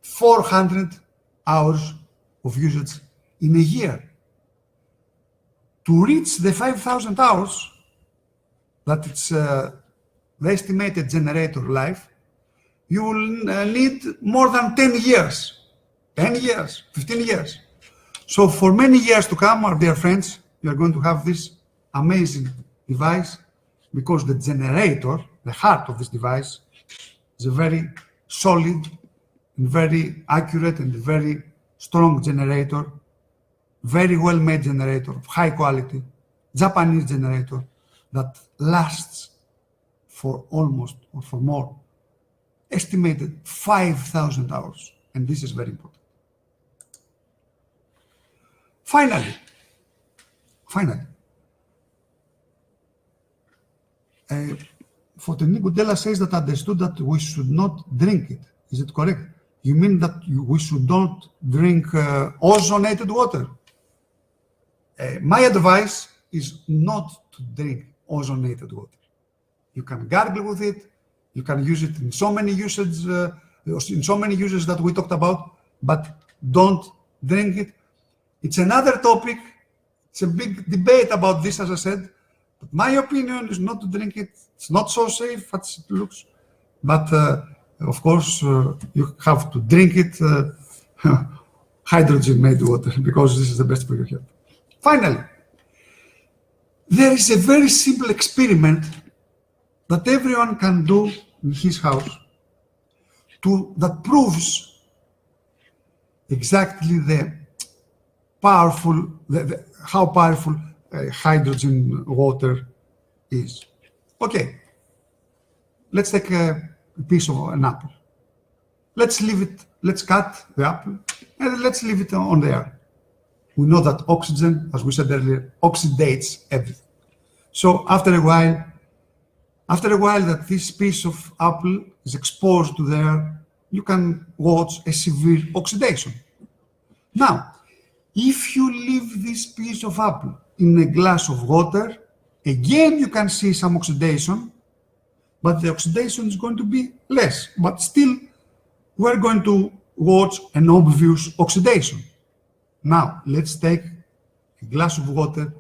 400 hours of usage in a year. To reach the 5,000 hours, that it's the estimated generator life, you will need more than 10 years, 10 years, 15 years. So for many years to come, our dear friends, you are going to have this amazing device, because the generator, the heart of this device, is a very solid and very accurate and very strong generator, very well-made generator of high quality, Japanese generator that lasts for almost or for more, estimated 5,000 hours. And this is very important. Finally, Fonteni Gudela says that understood that we should not drink it. Is it correct? You mean that we should not drink ozonated water? My advice is not to drink ozonated water. You can gargle with it. You can use it in so many uses, that we talked about, but don't drink it. It's another topic. It's a big debate about this, as I said. But my opinion is not to drink it. It's not so safe as it looks. But of course, you have to drink it hydrogen-made water, because this is the best for your health. Finally, there is a very simple experiment that everyone can do in his house that proves exactly how powerful hydrogen water is. Okay, let's take a piece of an apple. Let's cut the apple and let's leave it on the air. We know that oxygen, as we said earlier, oxidates everything. So after a while that this piece of apple is exposed to the air, you can watch a severe oxidation. Now, if you leave this piece of apple in a glass of water, again you can see some oxidation, but the oxidation is going to be less. But still, we're going to watch an obvious oxidation. Now, let's take a glass of water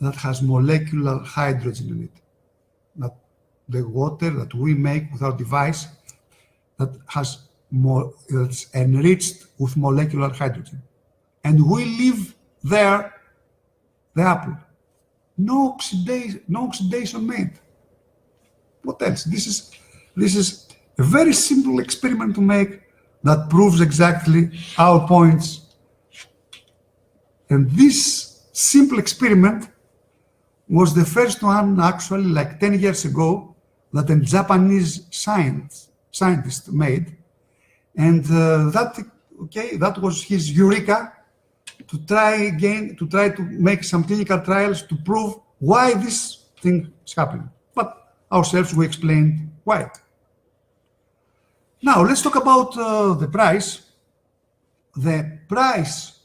that has molecular hydrogen in it. That the water that we make with our device that's enriched with molecular hydrogen. And we leave there the apple. No oxidation made. What else? This is a very simple experiment to make that proves exactly our points. And this simple experiment was the first one, actually, like 10 years ago, that a Japanese scientist made. And that was his eureka, to try to make some clinical trials to prove why this thing is happening. But ourselves, we explained why. Now, let's talk about the price. The price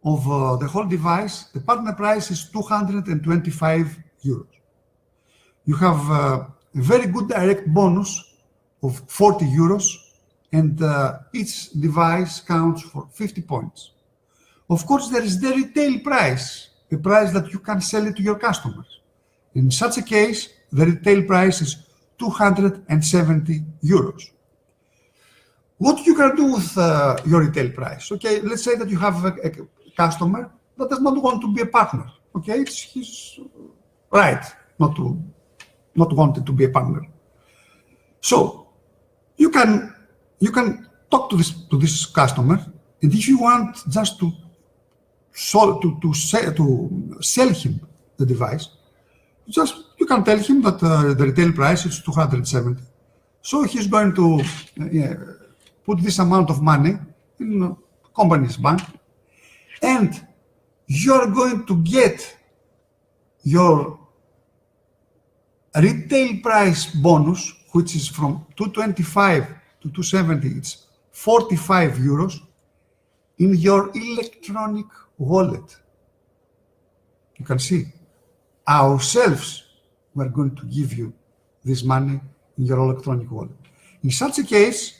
of the whole device, the partner price is 225 euros. You have a very good direct bonus of 40 euros, and each device counts for 50 points. Of course, there is the retail price, the price that you can sell it to your customers. In such a case, the retail price is 270 euros. What you can do with your retail price? Okay, let's say that you have a customer that does not want to be a partner. Okay, it's his right not wanting to be a partner. So you can talk to this customer, and if you want just to sell him the device, you can tell him that the retail price is 270. So he's going to put this amount of money in the company's bank, and you're going to get your retail price bonus, which is from 225 to 270, it's 45 euros, in your electronic wallet. You can see, ourselves, we're going to give you this money in your electronic wallet. In such a case,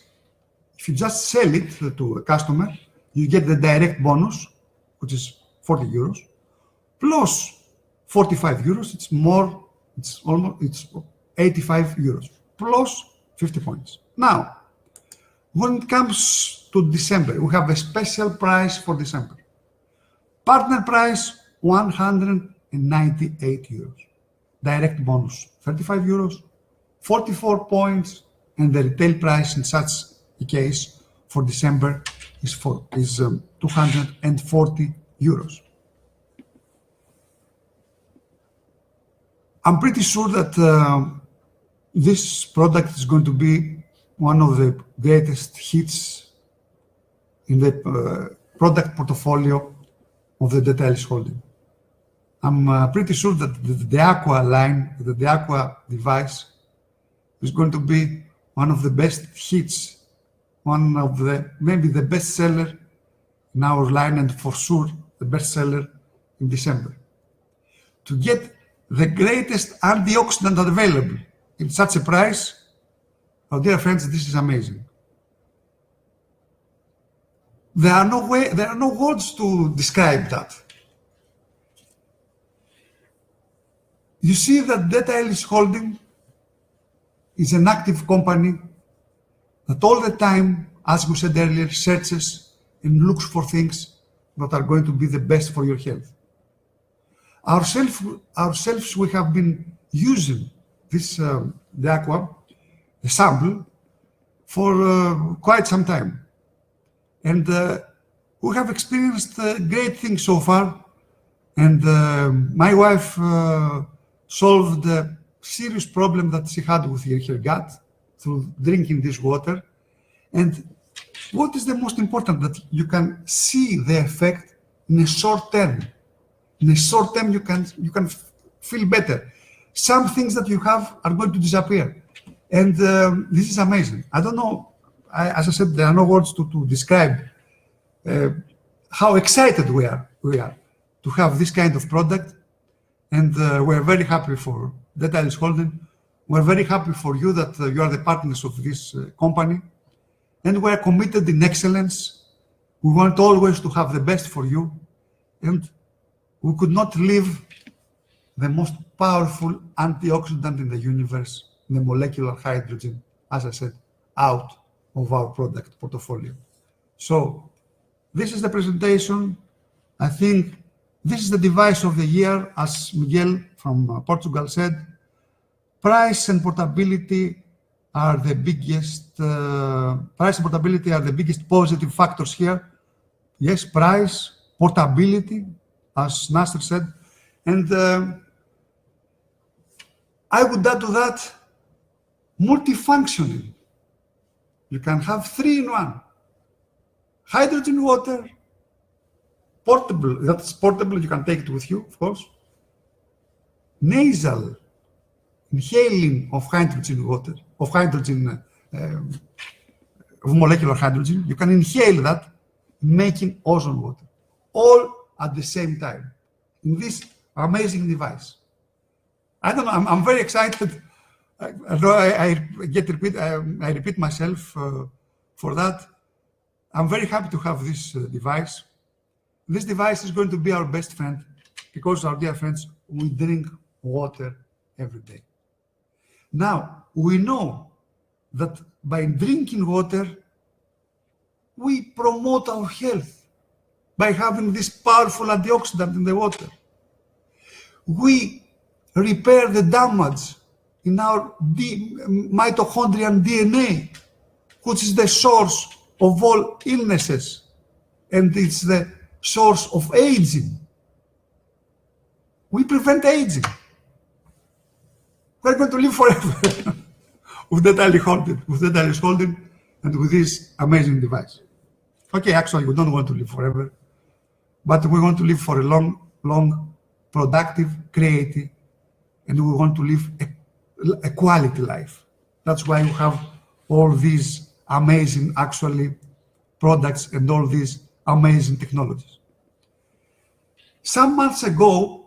if you just sell it to a customer, you get the direct bonus, which is 40 euros, plus 45 euros, it's 85 euros, plus 50 points. Now, when it comes to December, we have a special price for December. Partner price, 198 euros. Direct bonus, 35 euros, 44 points, and the retail price in such a case for December is 240 euros. I'm pretty sure that this product is going to be one of the greatest hits in the product portfolio of the Deta Elis holding. I'm pretty sure that the DEAQUA line, the DEAQUA device, is going to be one of the best hits one of maybe the best seller in our line, and for sure the best seller in December. To get the greatest antioxidant available in such a price, oh dear friends, this is amazing. There are no words to describe that. You see that Deta Elis Holding is an active company that all the time, as we said earlier, searches and looks for things that are going to be the best for your health. Ourselves, we have been using this DEAQUA, the sample, for quite some time. And we have experienced great things so far. And my wife solved a serious problem that she had with her gut through drinking this water. And what is the most important? That you can see the effect in a short term. In a short term, you can feel better. Some things that you have are going to disappear. And this is amazing. I don't know, as I said, there are no words to describe how excited we are to have this kind of product. And we're very happy for Deta Elis Holding. We're very happy for you that you are the partners of this company. And we're committed in excellence. We want always to have the best for you. And we could not leave the most powerful antioxidant in the universe, the molecular hydrogen, as I said, out of our product portfolio. So this is the presentation. I think this is the device of the year, as Miguel from Portugal said. Price and portability are the biggest. Price and portability are the biggest positive factors here. Yes, price, portability, as Nasser said, and I would add to that multifunctioning. You can have 3-in-1: hydrogen water, portable. That's portable. You can take it with you, of course. Nasal inhaling of hydrogen water, of hydrogen, of molecular hydrogen. You can inhale that, making ozone water, all at the same time in this amazing device. I don't know. I'm very excited. I repeat myself for that. I'm very happy to have this device. This device is going to be our best friend because, our dear friends, we drink water every day. Now, we know that by drinking water, we promote our health by having this powerful antioxidant in the water. We repair the damage in our mitochondrial DNA, which is the source of all illnesses, and it's the source of aging. We prevent aging. We're going to live forever with Deta Elis Holding, and with this amazing device. Okay, actually, we don't want to live forever, but we want to live for a long, productive, creative, and we want to live a quality life. That's why we have all these amazing, actually, products and all these amazing technologies. Some months ago,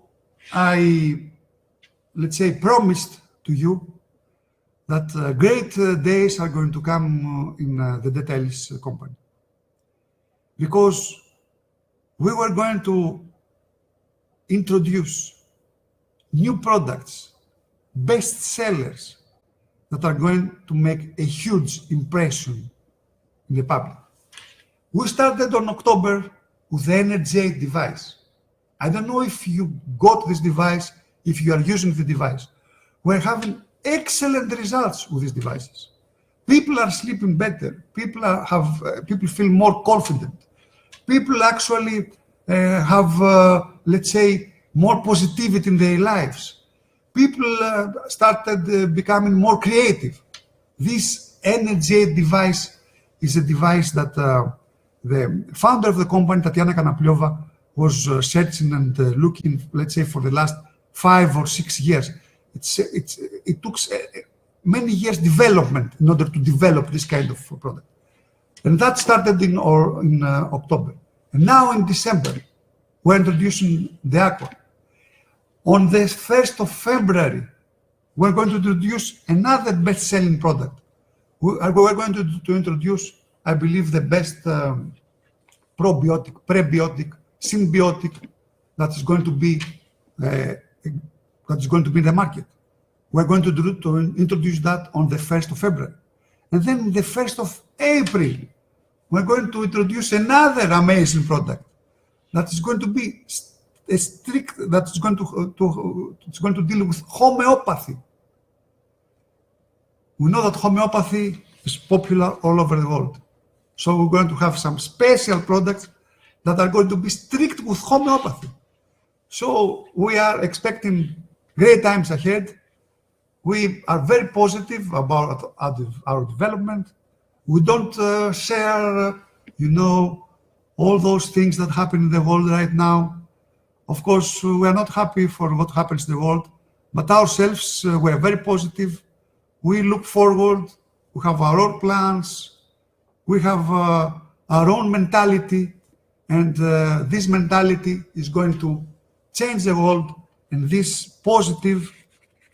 I, let's say, promised to you that great days are going to come in the Deta Elis company, because we were going to introduce new products, best sellers that are going to make a huge impression in the public. We started on October with the Energy 8 device. I don't know if you got this device, if you are using the device. We're having excellent results with these devices. People are sleeping better. People feel more confident. People actually have, let's say, more positivity in their lives. People started becoming more creative. This Energy 8 device is a device that the founder of the company, Tatiana Kanapliova, was searching and looking, let's say, for the last 5 or 6 years. It took many years development in order to develop this kind of product. And that started in October. And now in December, we're introducing the DEAQUA. On the 1st of February, we're going to introduce another best-selling product. We're going to introduce, I believe, the best probiotic, prebiotic, symbiotic that is going to be in the market. We're going to introduce that on the 1st of February. And then the 1st of April, we're going to introduce another amazing product that is going to be it's going to deal with homeopathy. We know that homeopathy is popular all over the world. So we're going to have some special products that are going to be strict with homeopathy. So we are expecting great times ahead. We are very positive about our development. We don't share, all those things that happen in the world right now. Of course, we are not happy for what happens in the world, but ourselves, we are very positive. We look forward. We have our own plans. We have our own mentality, and this mentality is going to change the world. And this positive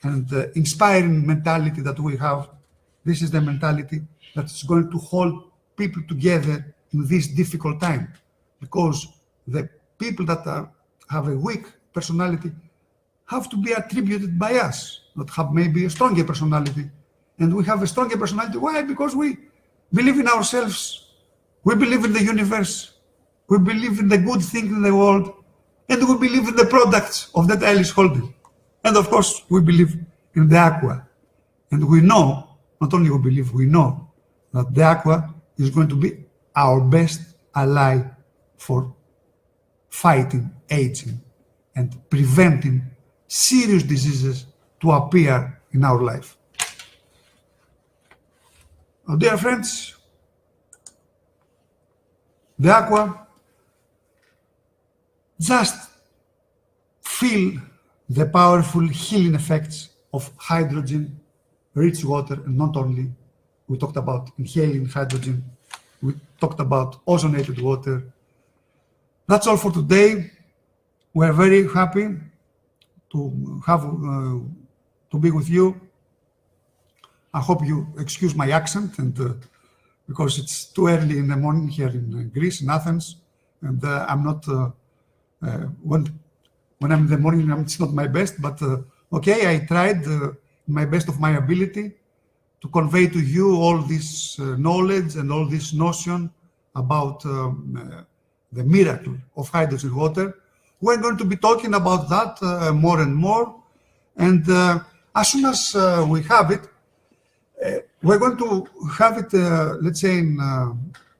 and inspiring mentality that we have, this is the mentality that is going to hold people together in this difficult time. Because the people that have a weak personality have to be attributed by us, not have maybe a stronger personality. And we have a stronger personality. Why? Because we believe in ourselves. We believe in the universe. We believe in the good things in the world. And we believe in the products of that Elis holding. And of course, we believe in the DEAQUA. And we know, not only we believe, we know that the DEAQUA is going to be our best ally for fighting aging and preventing serious diseases to appear in our life. Now, dear friends, the DEAQUA, just feel the powerful healing effects of hydrogen-rich water, and not only. We talked about inhaling hydrogen, we talked about ozonated water. That's all for today. We're very happy to be with you. I hope you excuse my accent, and because it's too early in the morning here in Greece, in Athens, and I'm not when I'm in the morning, it's not my best, but okay, I tried my best of my ability to convey to you all this knowledge and all this notion about the miracle of hydrogen water. We're going to be talking about that more and more, and as soon as we have it, we're going to have it, let's say, in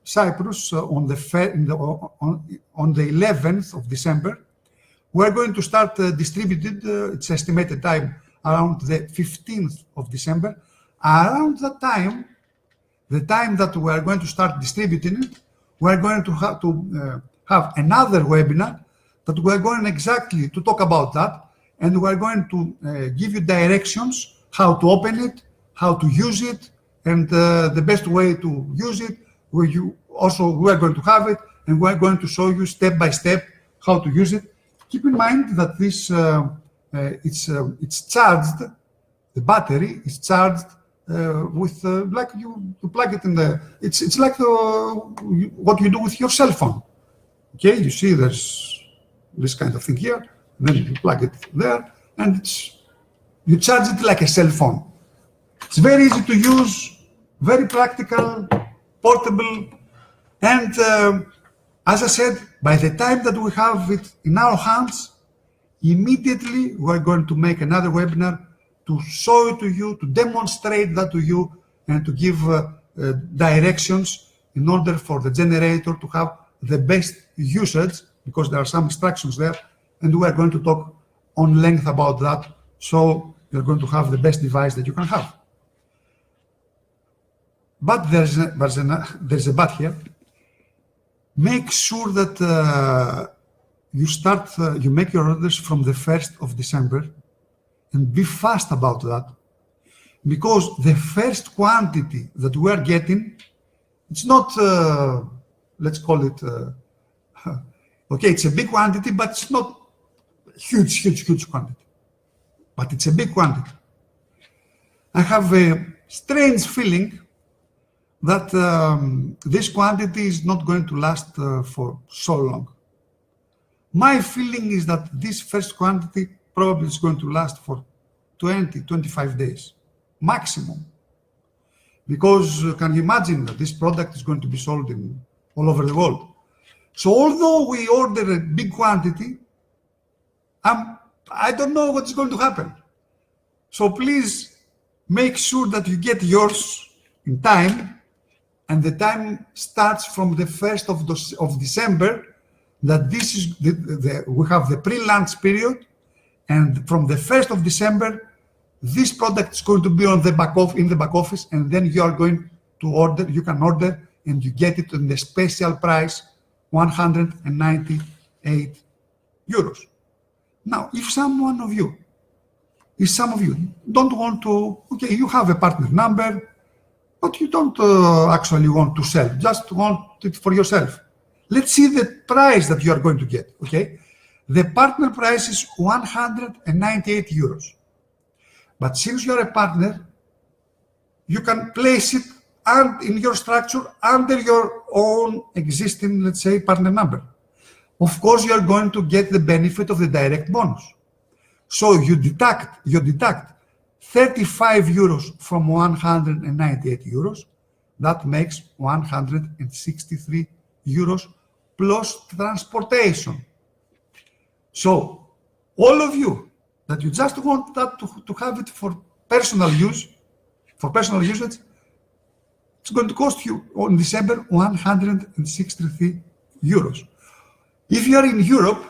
Cyprus on the 11th of December. We're going to start distributed, its estimated time around the 15th of December. Around that time, the time that we are going to start distributing it, we're going to have another webinar that we're going exactly to talk about that, and we're going to give you directions how to open it, how to use it, and the best way to use it. We're going to have it, and we're going to show you step by step how to use it. Keep in mind that this it's charged. The battery is charged with like you plug it in the. It's like what you do with your cell phone. Okay, you see there's this kind of thing here. Then you plug it there, and you charge it like a cell phone. It's very easy to use, very practical, portable, and as I said, by the time that we have it in our hands, immediately we're going to make another webinar to show it to you, to demonstrate that to you, and to give directions in order for the generator to have the best usage, because there are some instructions there, and we are going to talk on length about that, so you're going to have the best device that you can have. But there's a but here. Make sure that you make your orders from the 1st of December, and be fast about that, because the first quantity that we are getting It's not, let's call it, okay, it's a big quantity, but it's not huge quantity. But it's a big quantity. I have a strange feeling that this quantity is not going to last for so long. My feeling is that this first quantity probably is going to last for 20, 25 days, maximum. Because can you imagine that this product is going to be sold all over the world? So although we order a big quantity, I don't know what's going to happen. So please make sure that you get yours in time, and the time starts from the 1st of December, that this is, we have the pre-launch period, and from the 1st of December, this product is going to be on the in the back office, and then you are going to order, you can order, and you get it in the special price, 198 euros. Now, if some of you don't want to, okay, you have a partner number, but you don't actually want to sell, just want it for yourself. Let's see the price that you are going to get, okay? The partner price is 198 euros. But since you're a partner, you can place it in your structure under your own existing, let's say, partner number. Of course, you're going to get the benefit of the direct bonus. So you deduct 35 euros from 198 euros. That makes 163 euros plus transportation. So all of you that you just want that to have it for personal use, for personal usage, it's going to cost you in December 163 euros. If you are in Europe,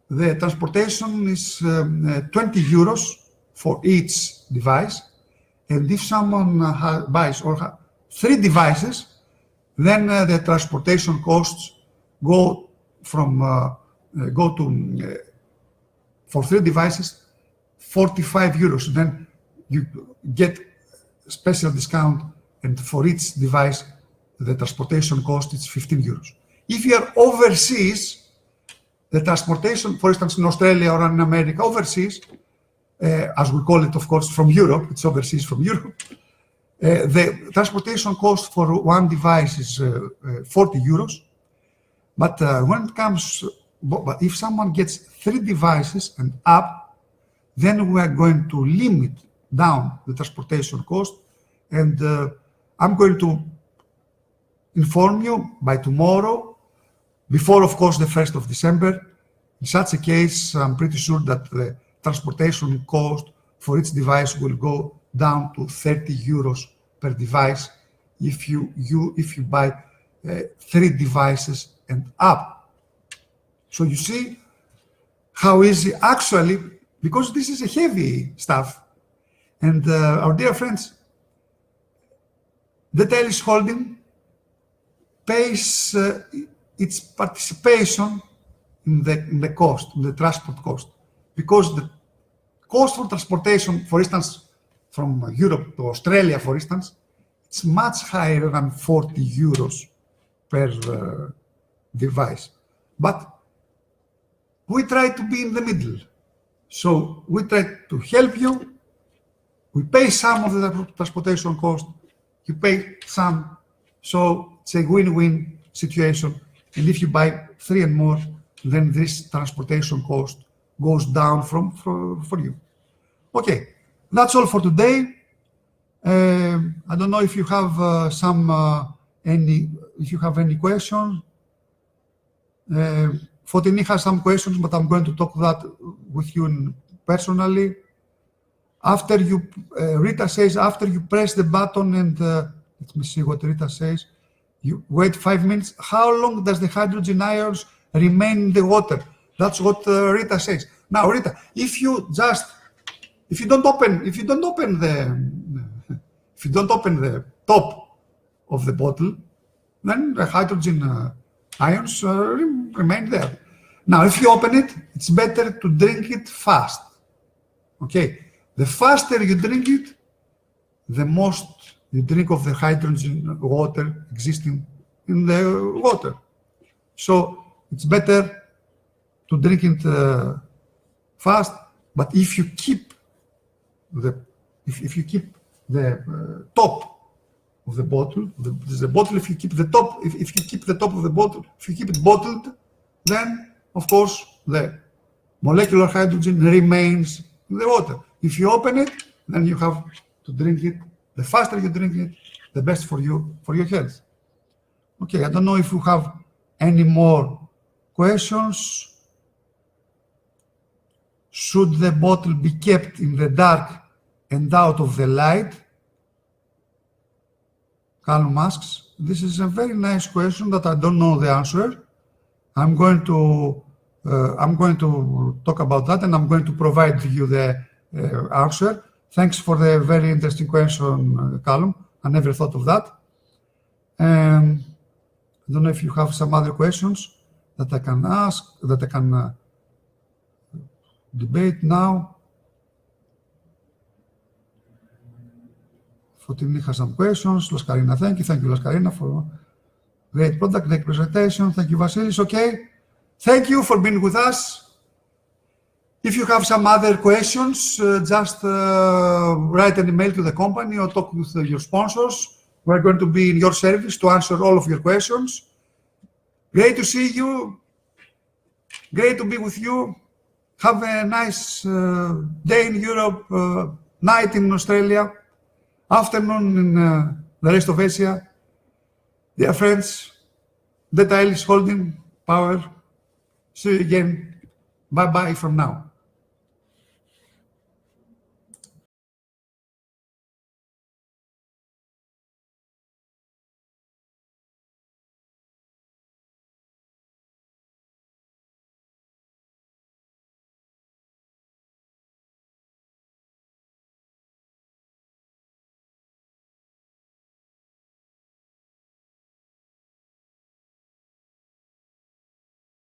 the transportation is 20 euros for each device. And if someone buys or 3 devices, then the transportation costs go to for 3 devices, 45 euros. Then you get special discount, and for each device, the transportation cost is 15 euros. If you are overseas, the transportation, for instance, in Australia or in America, overseas, as we call it, of course, from Europe, it's overseas from Europe, the transportation cost for one device is 40 euros. But when it comes, but if someone gets 3 devices and up, then we are going to limit down the transportation cost. And I'm going to inform you by tomorrow, before, of course, the 1st of December. In such a case, I'm pretty sure that the transportation cost for each device will go down to 30 euros per device if you buy 3 devices and up. So you see how easy, actually, because this is a heavy stuff. And our dear friends, Deta Elis Holding pays its participation in the cost, in the transport cost, because the cost for transportation, for instance, from Europe to Australia, for instance, it's much higher than 40 euros per device. But we try to be in the middle. So we try to help you. We pay some of the transportation cost. You pay some. So it's a win-win situation. And if you buy 3 and more, then this transportation cost goes down for you. Okay, that's all for today. I don't know if you have if you have any questions. Fotini has some questions, but I'm going to talk that with you personally. After you, Rita says, after you press the button and let me see what Rita says. You wait 5 minutes. How long does the hydrogen ions remain in the water? That's what Rita says. Now, Rita, if you don't open the top of the bottle, then the hydrogen ions remain there. Now, if you open it, it's better to drink it fast. Okay, the faster you drink it, the most You drink of the hydrogen water existing in the water. So it's better to drink it fast. But if you keep the top of the bottle, the bottle, if you keep the top, if you keep the top of the bottle, if you keep it bottled, then of course the molecular hydrogen remains in the water. If you open it, then you have to drink it. The faster you drink it, the best for you, for your health. Okay, I don't know if you have any more questions. Should the bottle be kept in the dark and out of the light? Callum asks. This is a very nice question that I don't know the answer. I'm going to talk about that, and I'm going to provide you the answer. Thanks for the very interesting question, Callum. I never thought of that. I don't know if you have some other questions that I can ask, that I can debate now. Fotini has some questions. Laskarina, thank you. Thank you, Laskarina, for great product, great presentation. Thank you, Vasilis. Okay. Thank you for being with us. If you have some other questions, just write an email to the company or talk with your sponsors. We're going to be in your service to answer all of your questions. Great to see you. Great to be with you. Have a nice day in Europe, night in Australia, afternoon in the rest of Asia. Dear friends, Deta Elis holding power. See you again. Bye-bye from now.